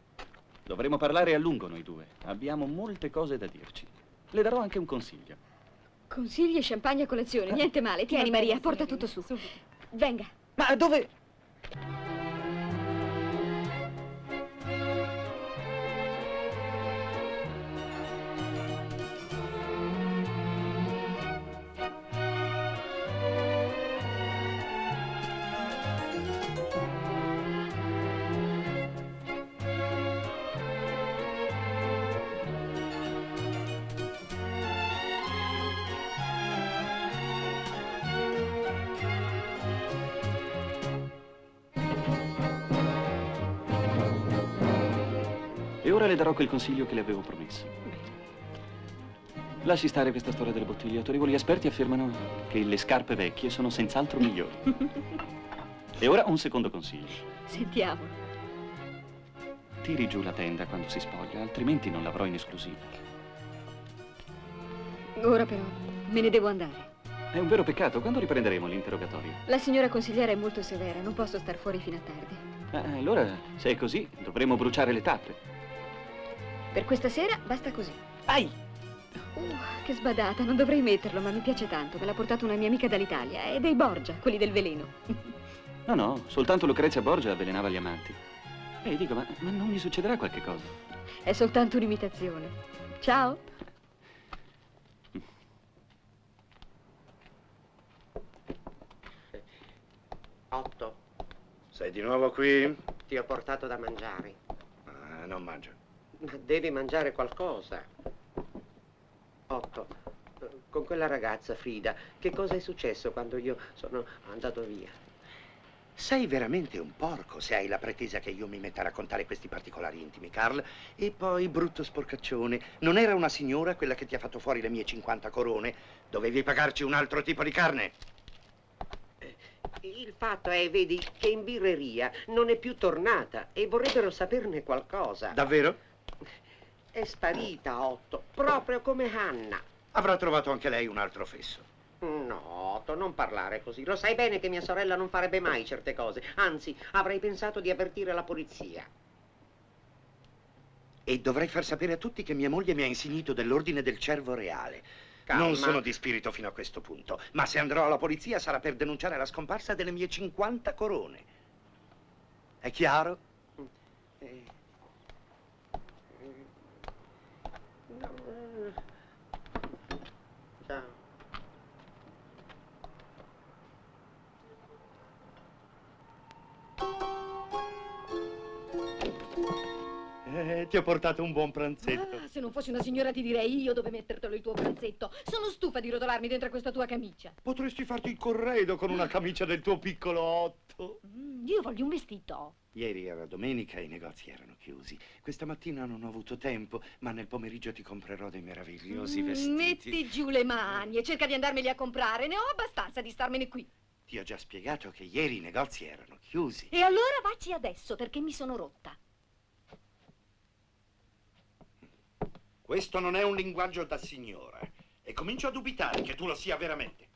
Dovremo parlare a lungo noi due. Abbiamo molte cose da dirci. Le darò anche un consiglio. Consigli e champagne a colazione. Niente male. Tieni, Maria, porta tutto su. Venga. Ma dove... E ora le darò quel consiglio che le avevo promesso. Lasci stare questa storia delle bottiglie. Autorevoli esperti affermano che le scarpe vecchie sono senz'altro migliori. E ora un secondo consiglio. Sentiamo. Tiri giù la tenda quando si spoglia, altrimenti non l'avrò in esclusiva. Ora però me ne devo andare. È un vero peccato. Quando riprenderemo l'interrogatorio? La signora consigliera è molto severa. Non posso star fuori fino a tardi. Allora, se è così, dovremo bruciare le tappe. Per questa sera basta così. Ai! Che sbadata, non dovrei metterlo, ma mi piace tanto. Me l'ha portato una mia amica dall'Italia. È dei Borgia, quelli del veleno. No, soltanto Lucrezia Borgia avvelenava gli amanti. E dico, ma non mi succederà qualche cosa? È soltanto un'imitazione. Ciao. Otto, Sei di nuovo qui? ti ho portato da mangiare. Non mangio. Ma devi mangiare qualcosa. Otto, con quella ragazza, Frida, che cosa è successo quando io sono andato via? Sei veramente un porco se hai la pretesa che io mi metta a raccontare questi particolari intimi, Carl. E poi, brutto sporcaccione, non era una signora quella che ti ha fatto fuori le mie 50 corone? Dovevi pagarci un altro tipo di carne. Il fatto è, vedi, che in birreria non è più tornata e vorrebbero saperne qualcosa. Davvero? È sparita, Otto, proprio come Hannah. Avrà trovato anche lei un altro fesso. No, Otto, non parlare così. Lo sai bene che mia sorella non farebbe mai certe cose. Anzi, avrei pensato di avvertire la polizia. E dovrei far sapere a tutti che mia moglie mi ha insignito dell'ordine del Cervo Reale. Calma. Non sono di spirito fino a questo punto, ma se andrò alla polizia sarà per denunciare la scomparsa delle mie 50 corone. È chiaro? Ciao. Ti ho portato un buon pranzetto. Ah, se non fossi una signora ti direi io dove mettertelo il tuo pranzetto. Sono stufa di rotolarmi dentro a questa tua camicia. Potresti farti il corredo con una camicia del tuo piccolo Otto. Io voglio un vestito. Ieri era domenica e i negozi erano chiusi. Questa mattina non ho avuto tempo, ma nel pomeriggio ti comprerò dei meravigliosi vestiti. Metti giù le mani e cerca di andarmeli a comprare. Ne ho abbastanza di starmene qui. Ti ho già spiegato che ieri i negozi erano chiusi. E allora vacci adesso perché mi sono rotta. Questo non è un linguaggio da signora e comincio a dubitare che tu lo sia veramente.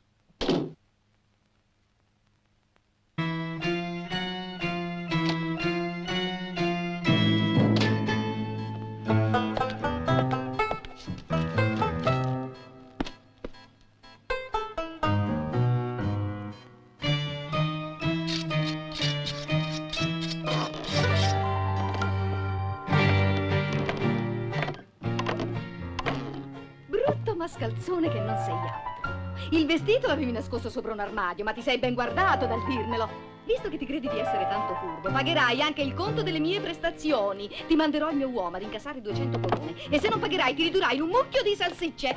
Mascalzone che non sei altro. Il vestito l'avevi nascosto sopra un armadio, ma ti sei ben guardato dal dirmelo. Visto che ti credi di essere tanto furbo, pagherai anche il conto delle mie prestazioni. Ti manderò il mio uomo ad incassare 200 corone e se non pagherai ti ridurrai in un mucchio di salsicce.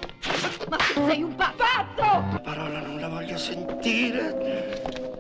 Ma tu sei un pazzo! La parola non la voglio sentire.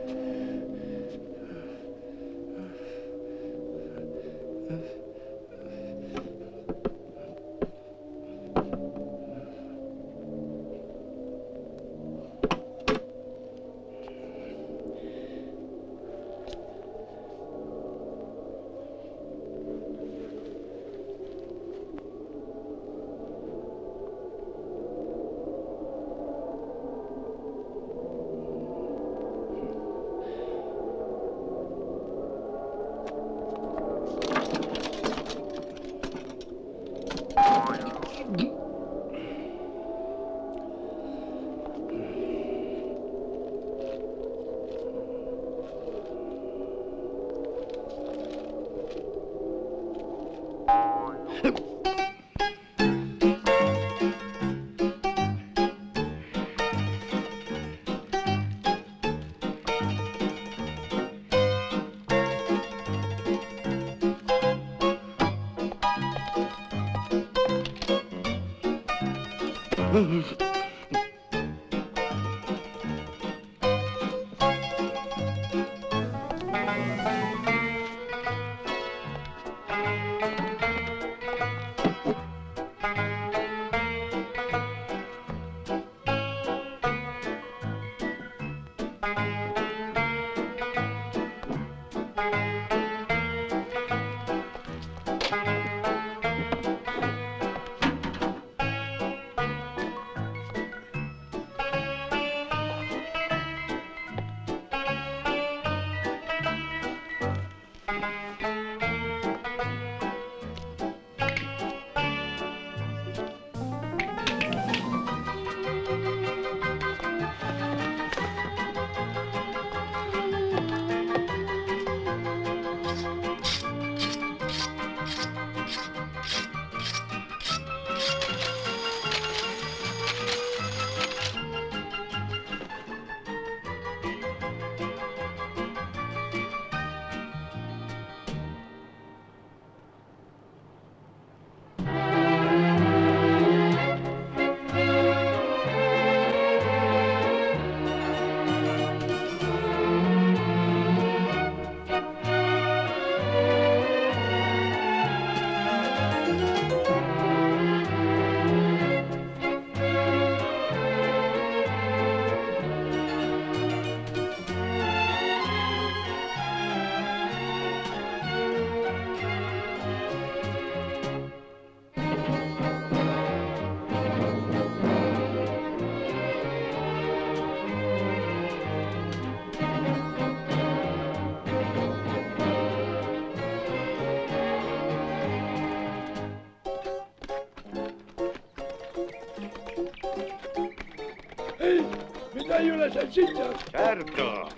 hai una salsiccia? Certo.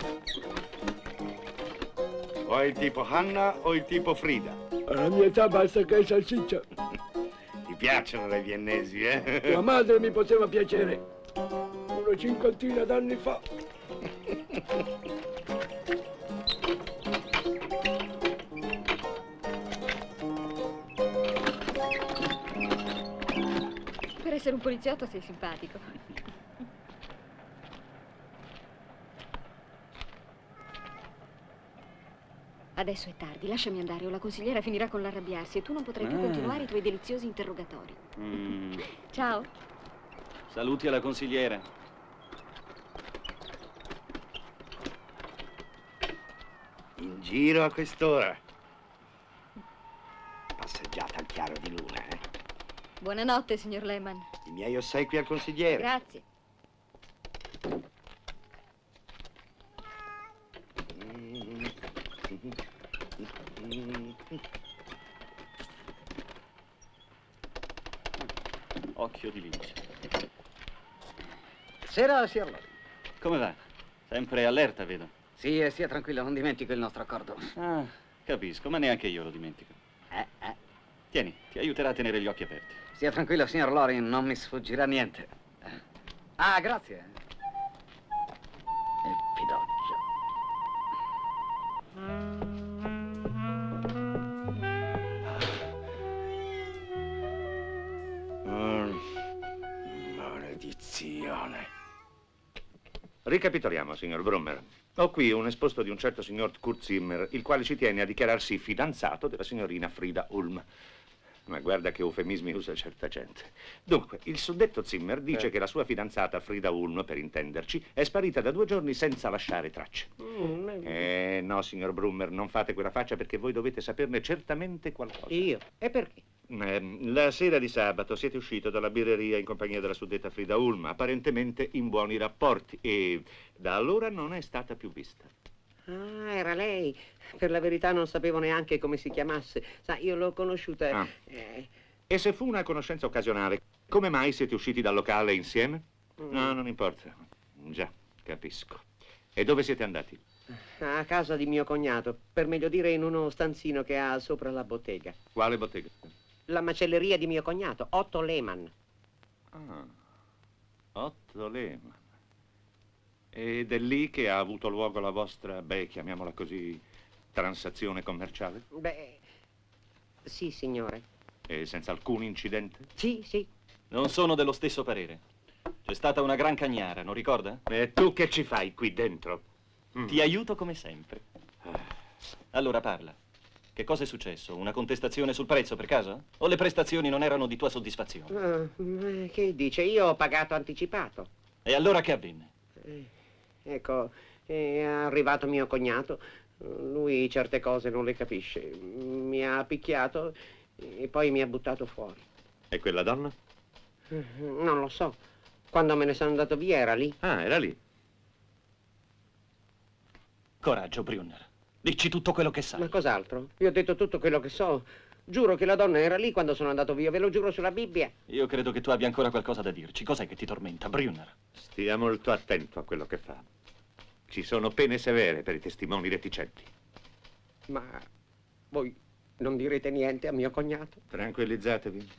Vuoi il tipo Hanna o il tipo Frida? Alla mia età basta che hai salsiccia. Ti piacciono le viennesi, eh? Tua madre mi poteva piacere una 50 d'anni fa. Per essere un poliziotto sei simpatico. Adesso è tardi, lasciami andare o la consigliera finirà con l'arrabbiarsi e tu non potrai più continuare i tuoi deliziosi interrogatori. Ciao. Saluti alla consigliera. In giro a quest'ora. Passeggiata al chiaro di luna, eh? Buonanotte, signor Lehman. I miei ossequi al consigliere. Grazie. Occhio di lince. Sera, signor Lori. Come va? Sempre allerta, vedo. Sì, e stia tranquillo, non dimentico il nostro accordo. Ah, capisco, ma neanche io lo dimentico. Tieni, ti aiuterà a tenere gli occhi aperti. Stia tranquillo, signor Lori, non mi sfuggirà niente. Ah, grazie. E Pidoggio. Maledizione. Ricapitoliamo, signor Brummer. Ho qui un esposto di un certo signor Kurt Zimmer, il quale ci tiene a dichiararsi fidanzato della signorina Frida Ulm. Ma guarda che eufemismi usa certa gente. Dunque, il suddetto Zimmer dice che la sua fidanzata Frida Ulm, per intenderci, è sparita da 2 giorni senza lasciare tracce. No, signor Brummer, non fate quella faccia perché voi dovete saperne certamente qualcosa. Io? E perché? La sera di sabato siete uscito dalla birreria in compagnia della suddetta Frida Ulm, apparentemente in buoni rapporti, e da allora non è stata più vista. Ah, era lei. Per la verità non sapevo neanche come si chiamasse. Sa, io l'ho conosciuta... E se fu una conoscenza occasionale, come mai siete usciti dal locale insieme? No, non importa. Già, capisco. E dove siete andati? A casa di mio cognato, per meglio dire in uno stanzino che ha sopra la bottega. Quale bottega? La macelleria di mio cognato, Otto Lehman. Ah, Otto Lehman. Ed è lì che ha avuto luogo la vostra, chiamiamola così, transazione commerciale? Beh, sì, signore. E senza alcun incidente? Sì, sì. Non sono dello stesso parere. C'è stata una gran cagnara, non ricorda? E tu che ci fai qui dentro? Ti aiuto come sempre. Allora parla. Che cosa è successo? Una contestazione sul prezzo, per caso? O le prestazioni non erano di tua soddisfazione? Che dice? Io ho pagato anticipato. E allora che avvenne? Ecco, è arrivato mio cognato. Lui certe cose non le capisce. Mi ha picchiato e poi mi ha buttato fuori. E quella donna? Non lo so. Quando me ne sono andato via era lì. Ah, era lì. Coraggio, Brunner. Dici tutto quello che sai. Ma cos'altro? Io ho detto tutto quello che so. Giuro che la donna era lì quando sono andato via, ve lo giuro sulla Bibbia. Io credo che tu abbia ancora qualcosa da dirci. Cos'è che ti tormenta, Brunner? Stia molto attento a quello che fa. Ci sono pene severe per i testimoni reticenti. Ma voi non direte niente a mio cognato? Tranquillizzatevi.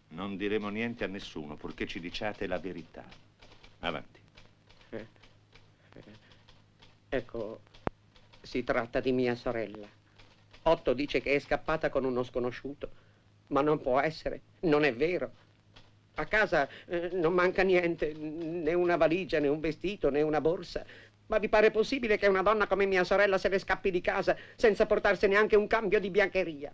Non diremo niente a nessuno, purché ci diciate la verità. Avanti. Ecco, si tratta di mia sorella. Otto dice che è scappata con uno sconosciuto, ma non può essere, non è vero. A casa non manca niente, né una valigia, né un vestito, né una borsa. Ma vi pare possibile che una donna come mia sorella se ne scappi di casa senza portarsi neanche un cambio di biancheria?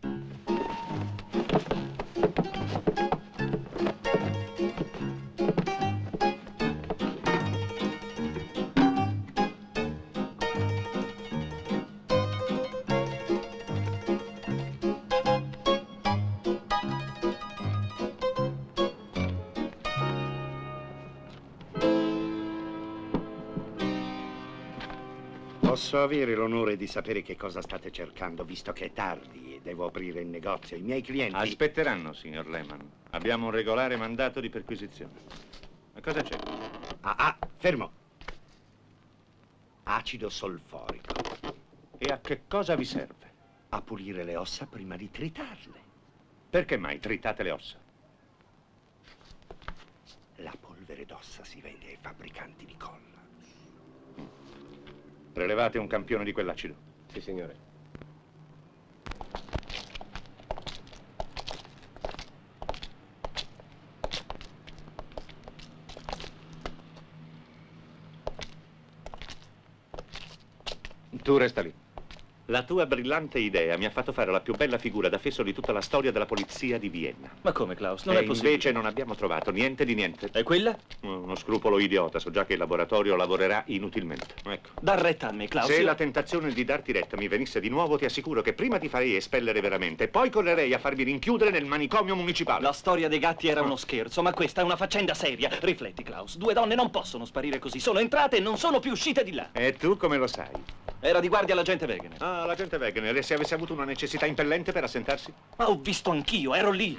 Posso avere l'onore di sapere che cosa state cercando, visto che è tardi e devo aprire il negozio. I miei clienti... Aspetteranno, signor Lehman. Abbiamo un regolare mandato di perquisizione. Ma cosa c'è? Fermo. Acido solforico. E a che cosa vi serve? A pulire le ossa prima di tritarle. Perché mai tritate le ossa? La polvere d'ossa si vende ai fabbricanti di colla. Prelevate un campione di quell'acido. Sì, signore. Tu resta lì. La tua brillante idea mi ha fatto fare la più bella figura da fesso di tutta la storia della polizia di Vienna. Ma come, Klaus? Non è possibile. Invece non abbiamo trovato niente di niente. E quella? Uno scrupolo idiota. So già che il laboratorio lavorerà inutilmente. Ecco. Dar retta a me, Klaus. Se la tentazione di darti retta mi venisse di nuovo, ti assicuro che prima ti farei espellere veramente e poi correrei a farmi rinchiudere nel manicomio municipale. La storia dei gatti era uno scherzo, ma questa è una faccenda seria. Rifletti, Klaus. 2 donne non possono sparire così. Sono entrate e non sono più uscite di là. E tu come lo sai? Era di guardia l'agente Wegener. Ah, l'agente Wegener. E se avesse avuto una necessità impellente per assentarsi? Ma ho visto anch'io, ero lì.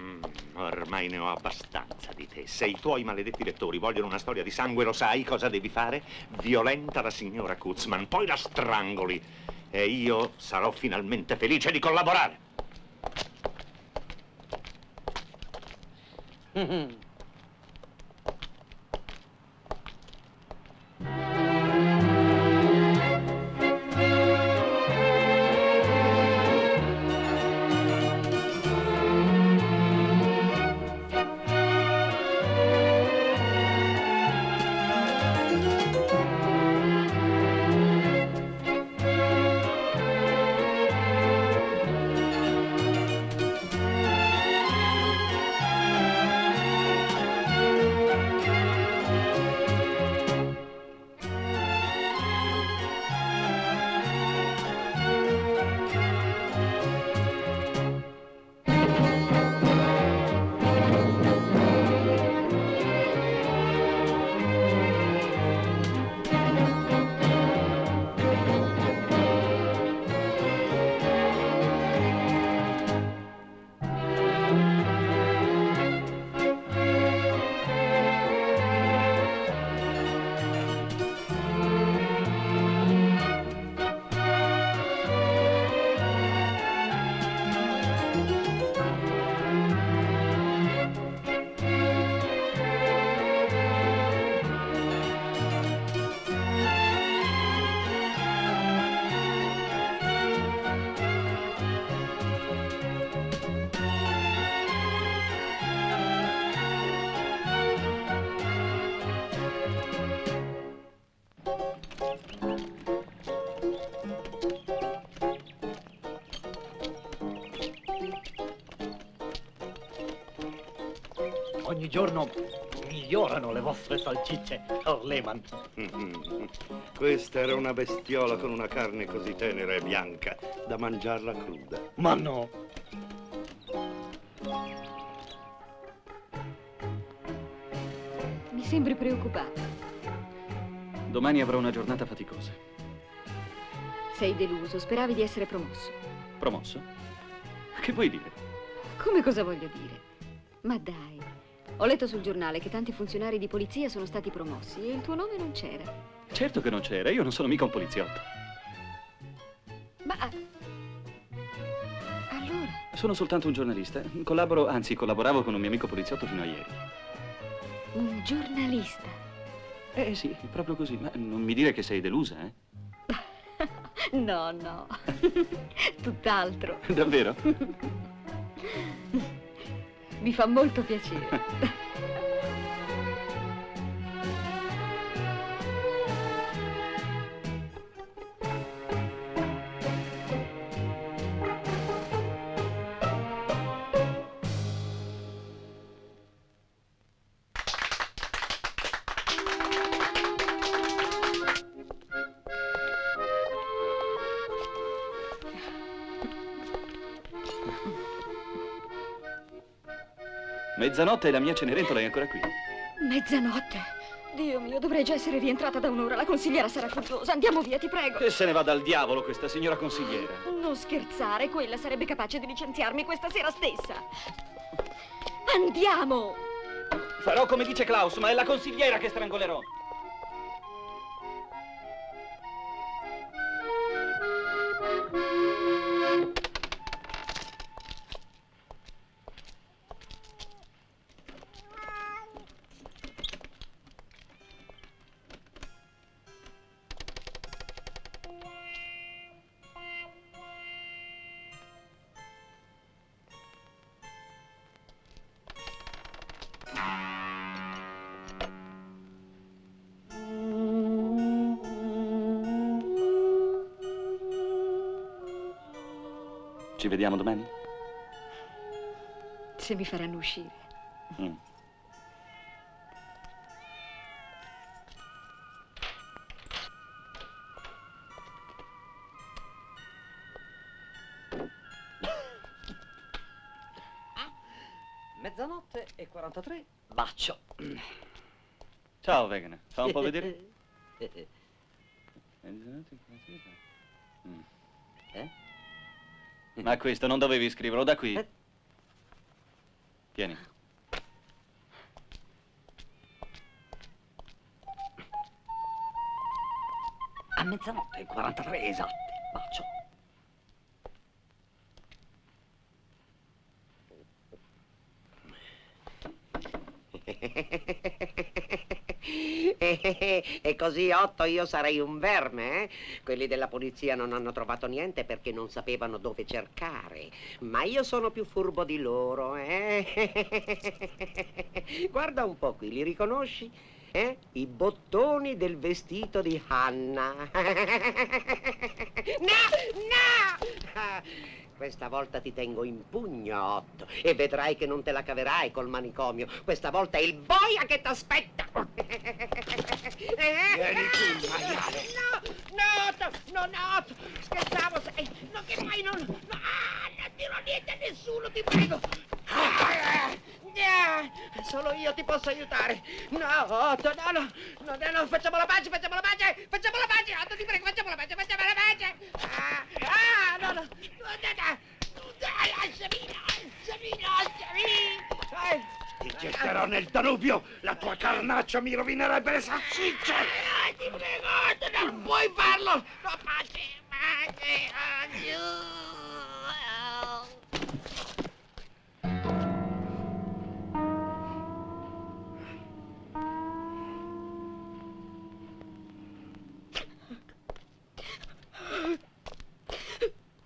Ormai ne ho abbastanza di te. Se i tuoi maledetti lettori vogliono una storia di sangue, lo sai cosa devi fare? Violenta la signora Kutzman, poi la strangoli. E io sarò finalmente felice di collaborare. Ogni giorno migliorano le vostre salsicce, Orleman. Questa era una bestiola con una carne così tenera e bianca da mangiarla cruda. Ma no. Mi sembri preoccupato. Domani avrò una giornata faticosa. Sei deluso, speravi di essere promosso. Promosso? Che vuoi dire? Come cosa voglio dire? Ma dai, ho letto sul giornale che tanti funzionari di polizia sono stati promossi e il tuo nome non c'era. Certo che non c'era, io non sono mica un poliziotto. Ma allora? Sono soltanto un giornalista. Collaboro, anzi collaboravo con un mio amico poliziotto fino a ieri. Un giornalista? Sì, proprio così. Ma non mi dire che sei delusa, eh? No, no. Tutt'altro. Davvero? Mi fa molto piacere. Mezzanotte e la mia Cenerentola è ancora qui. Mezzanotte? Dio mio, dovrei già essere rientrata da un'ora. La consigliera sarà furiosa. Andiamo via, ti prego. Che se ne va dal diavolo questa signora consigliera. Non scherzare, quella sarebbe capace di licenziarmi questa sera stessa. Andiamo! Farò come dice Klaus, ma è la consigliera che strangolerò. Ci vediamo domani? Se mi faranno uscire. Mezzanotte e 43, bacio. Ciao, Wegener. Fa un po' vedere? Ma questo non dovevi scriverlo da qui. Tieni. A mezzanotte e 43 esatte, bacio. E così, Otto, io sarei un verme, eh? Quelli della polizia non hanno trovato niente perché non sapevano dove cercare. Ma io sono più furbo di loro, eh? Guarda un po' qui, li riconosci? I bottoni del vestito di Hannah. No! Questa volta ti tengo in pugno, Otto, e vedrai che non te la caverai col manicomio. Questa volta è il boia che t'aspetta. Vieni qui, maiale. No, Otto, no, Otto, scherzavo, sai. No, che fai, non dirò niente a nessuno, ti prego. Solo io ti posso aiutare. No, Otto, no, facciamo la pace, Otto, ti prego, facciamo la pace. No. Lasciami. Ti getterò nel Danubio, la tua carnaccia mi rovinerebbe le salsicce. Ti prego, Otto, non puoi farlo. No, pace, aiuto.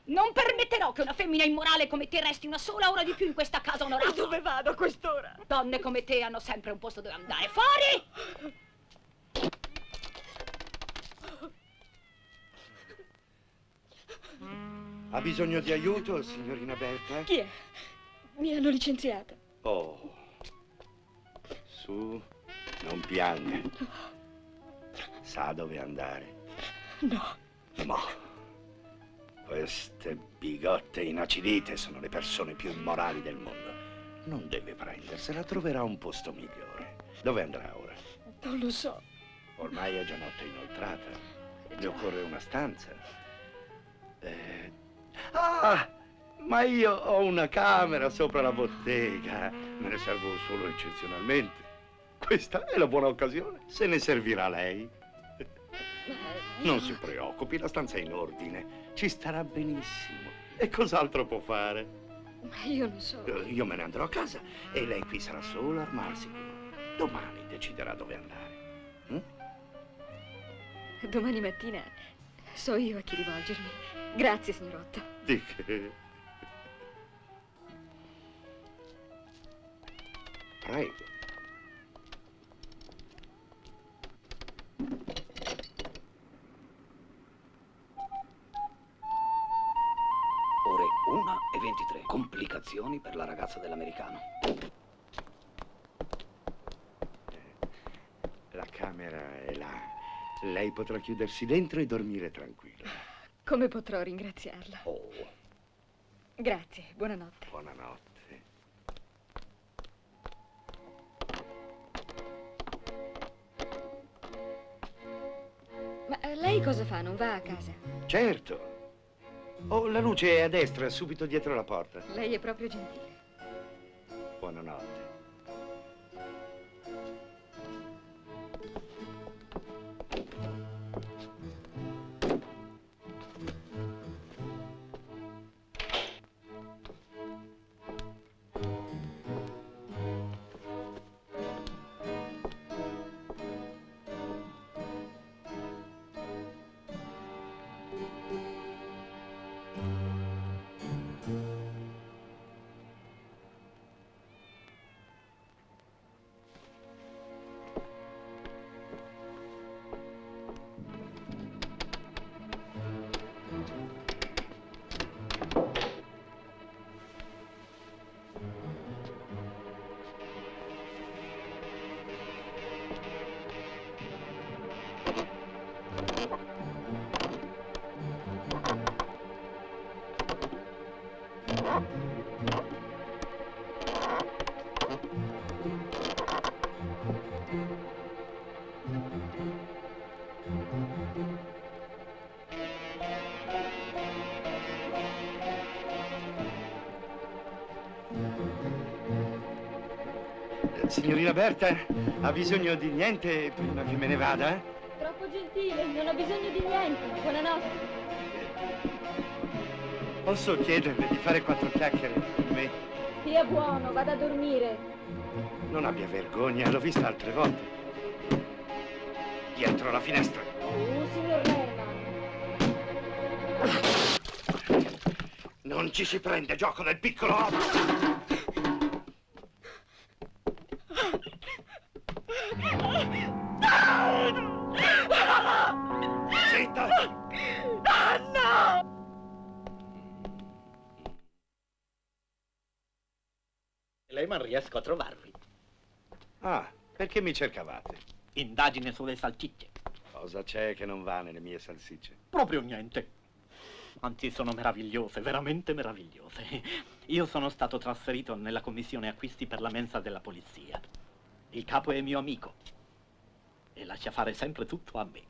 Non permetterò che una femmina immorale come te resti una sola ora di più in questa casa onorata. Dove vado a quest'ora? Donne come te hanno sempre un posto dove andare. Fuori! Ha bisogno di aiuto, signorina Berta? Chi è? Mi hanno licenziata. Oh, su, non pianga. Sa dove andare? No. No. Queste bigotte inacidite sono le persone più immorali del mondo. Non deve prendersela, troverà un posto migliore. Dove andrà ora? Non lo so. Ormai è già notte inoltrata. Le occorre una stanza. Ma io ho una camera sopra la bottega. Me ne servo solo eccezionalmente. Questa è la buona occasione. Se ne servirà lei. Non si preoccupi, la stanza è in ordine. Ci starà benissimo. E cos'altro può fare? Ma io non so. Io me ne andrò a casa e lei qui sarà sola al mar sicuro. Domani deciderà dove andare. Domani mattina so io a chi rivolgermi. Grazie, signor Otto. Di che? Prego. Ore 1:23. Complicazioni per la ragazza dell'americano. La camera è là. Lei potrà chiudersi dentro e dormire tranquilla. Come potrò ringraziarla? Oh. Grazie, buonanotte. Buonanotte. Ma lei cosa fa? Non va a casa? Certo. Oh, la luce è a destra, subito dietro la porta. Lei è proprio gentile. Buonanotte. Signorina Berta, ha bisogno di niente prima che me ne vada? Troppo gentile, non ho bisogno di niente. Buonanotte. Posso chiederle di fare 4 chiacchiere con me? Stia buono, vada a dormire. Non abbia vergogna, l'ho vista altre volte. Dietro la finestra. Signor Lehman. Non ci si prende gioco del piccolo uomo. Zitta! No! Lehman, riesco a trovarvi. Ah, perché mi cercavate? Indagine sulle salsicce. Cosa c'è che non va nelle mie salsicce? Proprio niente. Anzi, sono meravigliose, veramente meravigliose. Io sono stato trasferito nella commissione acquisti per la mensa della polizia. Il capo è mio amico e lascia fare sempre tutto a me.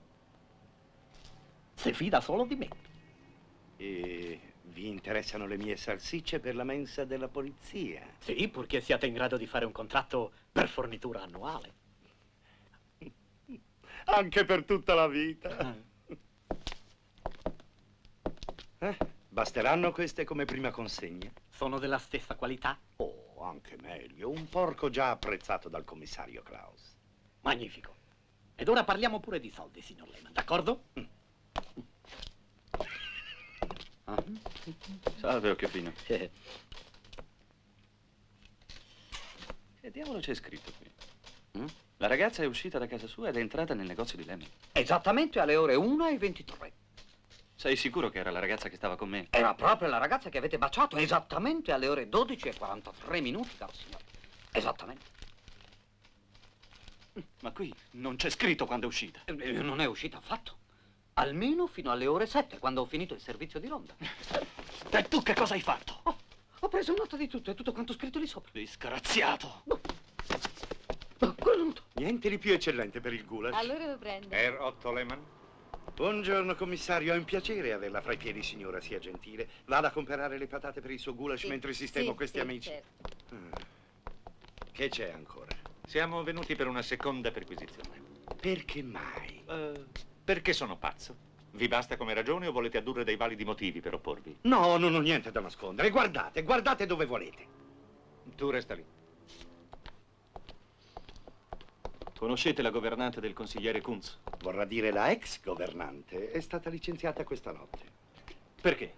Si fida solo di me. E vi interessano le mie salsicce per la mensa della polizia? Sì, purché siate in grado di fare un contratto per fornitura annuale. Anche per tutta la vita. Basteranno queste come prima consegna? Sono della stessa qualità? Oh, anche meglio. Un porco già apprezzato dal commissario Klaus. Magnifico. Ed ora parliamo pure di soldi, signor Lehman, d'accordo? Salve, Occhiofino. Che diavolo c'è scritto qui? La ragazza è uscita da casa sua ed è entrata nel negozio di Lehman. Esattamente alle ore 1:23. Sei sicuro che era la ragazza che stava con me? Era proprio la ragazza che avete baciato esattamente alle ore 12:43, caro signore. Esattamente. Ma qui non c'è scritto quando è uscita. Non è uscita affatto. Almeno fino alle ore 7, quando ho finito il servizio di ronda. E tu che cosa hai fatto? Ho preso nota di tutto, è tutto quanto scritto lì sopra. Disgraziato. Niente di più eccellente per il goulash. Allora lo prendo. Per Otto Lehman. Buongiorno, commissario. È un piacere averla fra i piedi, signora. Sia gentile. Vada a comprare le patate per il suo goulash mentre sistemo questi amici. Certo. Che c'è ancora? Siamo venuti per una seconda perquisizione. Perché mai? Perché sono pazzo. Vi basta come ragione o volete addurre dei validi motivi per opporvi? No, non ho niente da nascondere. Guardate, guardate dove volete. Tu resta lì. Conoscete la governante del consigliere Kunz? Vorrà dire la ex governante. È stata licenziata questa notte. Perché?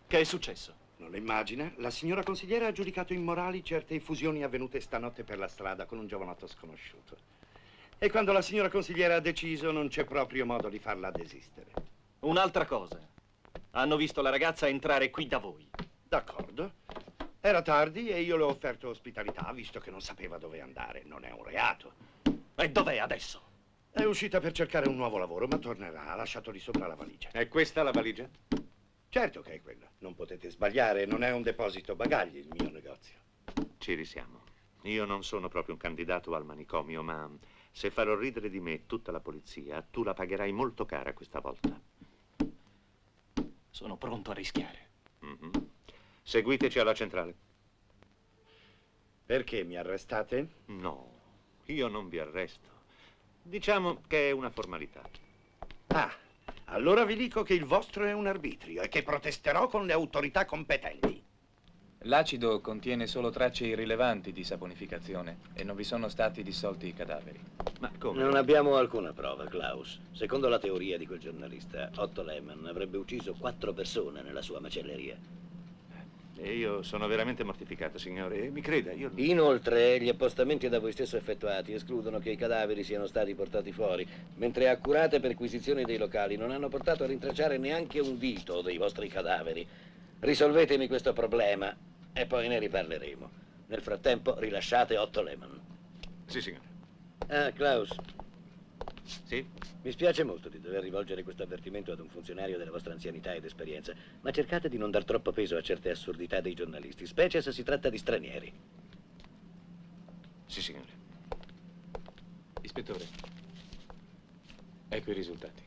Che è successo? Non lo immagina? La signora consigliera ha giudicato immorali certe effusioni avvenute stanotte per la strada con un giovanotto sconosciuto. E quando la signora consigliera ha deciso, non c'è proprio modo di farla desistere. Un'altra cosa. Hanno visto la ragazza entrare qui da voi. D'accordo. Era tardi e io le ho offerto ospitalità, visto che non sapeva dove andare. Non è un reato. E dov'è adesso? È uscita per cercare un nuovo lavoro, ma tornerà. Ha lasciato lì sopra la valigia. È questa la valigia? Certo che è quella. Non potete sbagliare. Non è un deposito bagagli il mio negozio. Ci risiamo. Io non sono proprio un candidato al manicomio, ma se farò ridere di me tutta la polizia, tu la pagherai molto cara questa volta. Sono pronto a rischiare. Seguiteci alla centrale. Perché mi arrestate? No, io non vi arresto. Diciamo che è una formalità. Ah, allora vi dico che il vostro è un arbitrio e che protesterò con le autorità competenti. L'acido contiene solo tracce irrilevanti di saponificazione e non vi sono stati dissolti i cadaveri. Ma come? Non abbiamo alcuna prova, Klaus. Secondo la teoria di quel giornalista, Otto Lehman avrebbe ucciso 4 persone nella sua macelleria. E io sono veramente mortificato, signore, e mi creda, io... Inoltre, gli appostamenti da voi stesso effettuati escludono che i cadaveri siano stati portati fuori, mentre accurate perquisizioni dei locali non hanno portato a rintracciare neanche un dito dei vostri cadaveri. Risolvetemi questo problema e poi ne riparleremo. Nel frattempo, rilasciate Otto Lehman. Sì, signore. Ah, Klaus. Sì? Mi spiace molto di dover rivolgere questo avvertimento ad un funzionario della vostra anzianità ed esperienza, ma cercate di non dar troppo peso a certe assurdità dei giornalisti, specie se si tratta di stranieri. Sì, signore. Ispettore, ecco i risultati.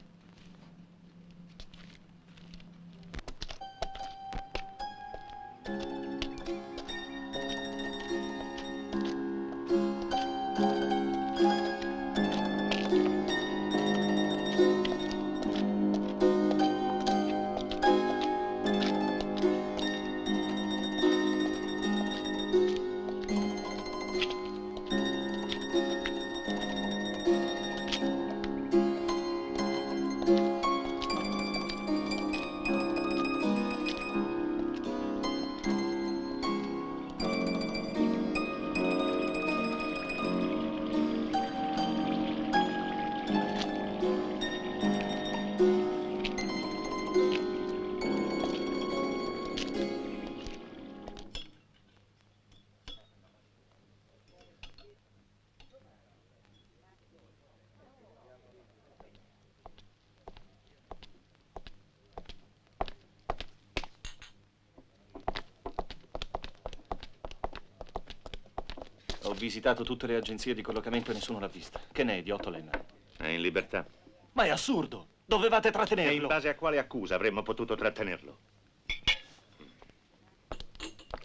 Ho visitato tutte le agenzie di collocamento e nessuno l'ha vista. Che ne è di Otto Lennon? È in libertà. Ma è assurdo! Dovevate trattenerlo! E in base a quale accusa avremmo potuto trattenerlo?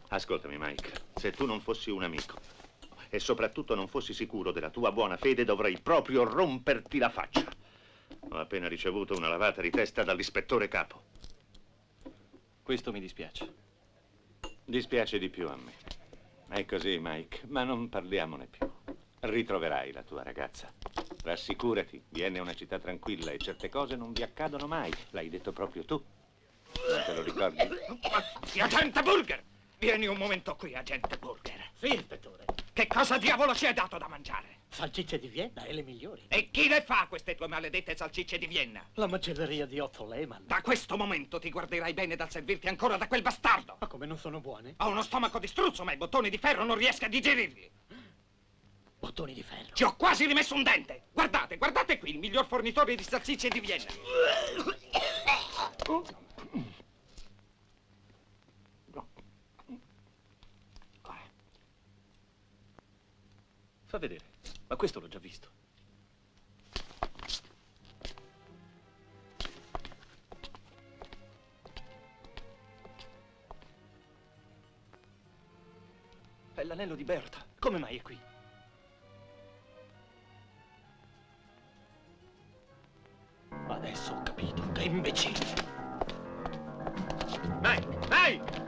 Ascoltami, Mike. Se tu non fossi un amico e soprattutto non fossi sicuro della tua buona fede, dovrei proprio romperti la faccia. Ho appena ricevuto una lavata di testa dall'ispettore capo. Questo mi dispiace. Dispiace di più a me. È così, Mike, ma non parliamone più. Ritroverai la tua ragazza. Rassicurati, Vienna è una città tranquilla e certe cose non vi accadono mai. L'hai detto proprio tu. Non te lo ricordi? Agente Burger! Vieni un momento qui, agente Burger. Sì, ispettore. Che cosa diavolo ci hai dato da mangiare? Salsicce di Vienna e le migliori. E chi le fa queste tue maledette salsicce di Vienna? La macelleria di Otto Lehmann. Da questo momento ti guarderai bene dal servirti ancora da quel bastardo. Ma come non sono buone? Ho uno stomaco di struzzo, ma i bottoni di ferro non riesco a digerirli. Bottoni di ferro? Ci ho quasi rimesso un dente. Guardate, guardate qui, il miglior fornitore di salsicce di Vienna. Fa vedere. Ma questo l'ho già visto. È l'anello di Berta. Come mai è qui? Adesso ho capito. Che imbecille. Mike! Mike!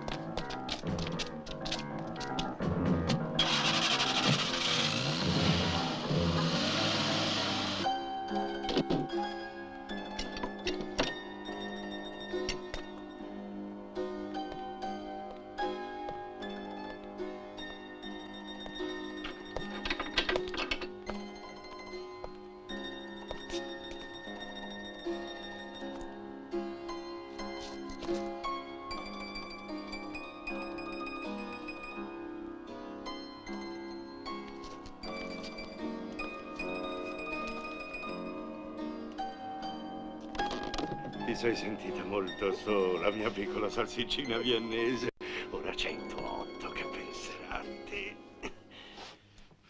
Ti sei sentita molto sola, mia piccola salsiccina viennese. Ora c'è il tuo Otto che penserà a te.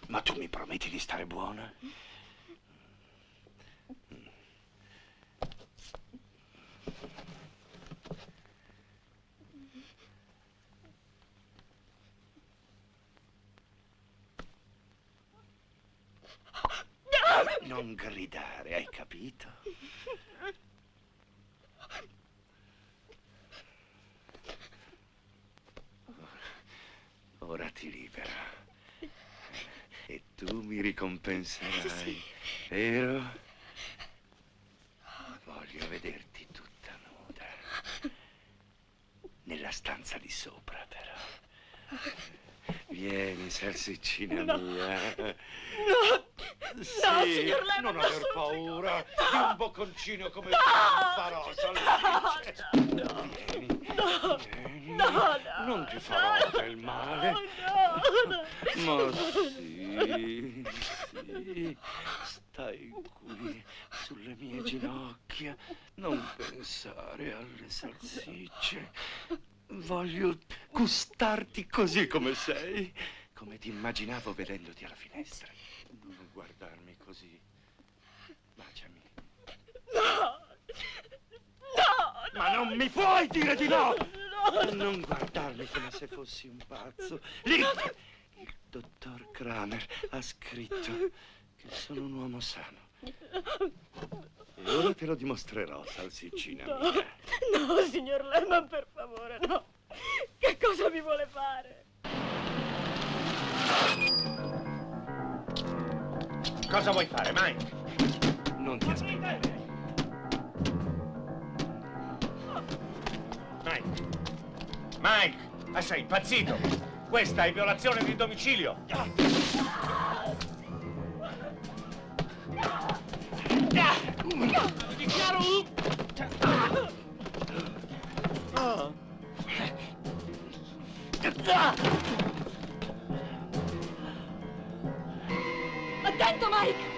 Ma tu mi prometti di stare buona? Non gridare, hai capito? Ora ti libera. E tu mi ricompenserai, sì, vero? Voglio vederti tutta nuda. Nella stanza di sopra, però. Vieni, salsiccina mia. No! Sì, No, signor Lehmann, non aver paura. Di un bocconcino come te non farò, salsiccia. Vieni. Vieni. Non ti farò del male. Ma sì, sì. Stai qui, sulle mie ginocchia. Non pensare alle salsicce. Voglio gustarti così come sei, come ti immaginavo vedendoti alla finestra. Non guardarmi così. Baciami. No! No! Ma non mi puoi dire di no! No! Non guardarmi come se fossi un pazzo. Lì, il dottor Kramer ha scritto che sono un uomo sano. E ora te lo dimostrerò, salsiccina mia. No, signor Lehmann, per favore, no. Che cosa mi vuole fare? Cosa vuoi fare, Mike? Non ti aspettare. Mike! Mike! Ma sei impazzito! Questa è violazione di domicilio! Dichiaro... Attento, Mike!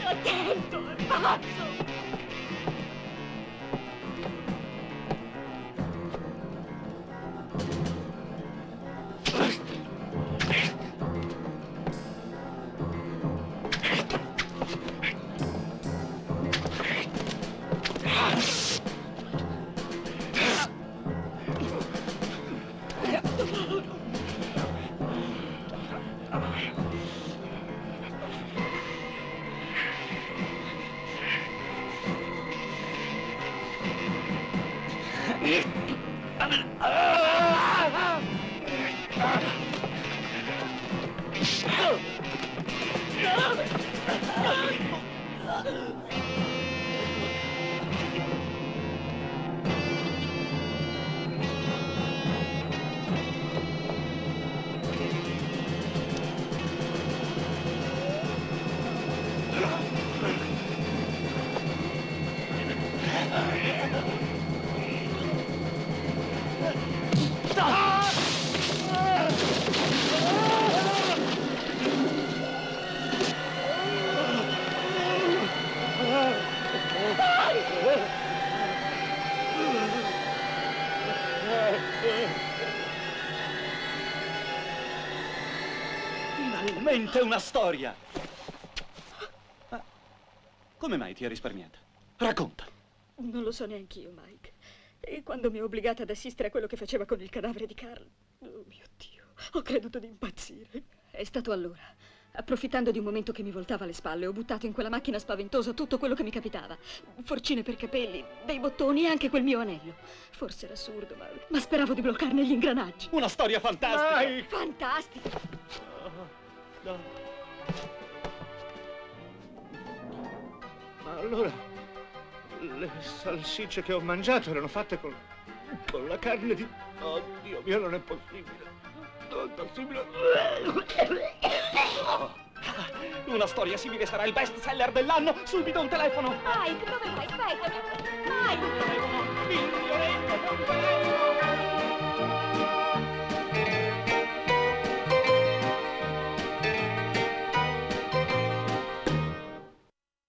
Attento, è pazzo! Finalmente una storia! Ma come mai ti hai risparmiata? Racconta. Non lo so neanch'io, Mike. E quando mi ho obbligata ad assistere a quello che faceva con il cadavere di Carl, oh mio Dio, ho creduto di impazzire. È stato allora, approfittando di un momento che mi voltava alle spalle, ho buttato in quella macchina spaventosa tutto quello che mi capitava. Forcine per capelli, dei bottoni e anche quel mio anello. Forse era assurdo, ma speravo di bloccarne gli ingranaggi. Una storia fantastica! Dai. Fantastica! No. Ma allora, le salsicce che ho mangiato erano fatte con la carne di... Oh, Dio mio, non è possibile. Non è possibile. Una storia simile sarà il best seller dell'anno. Subito un telefono. Mike, dove vai? Aspettami. Mike!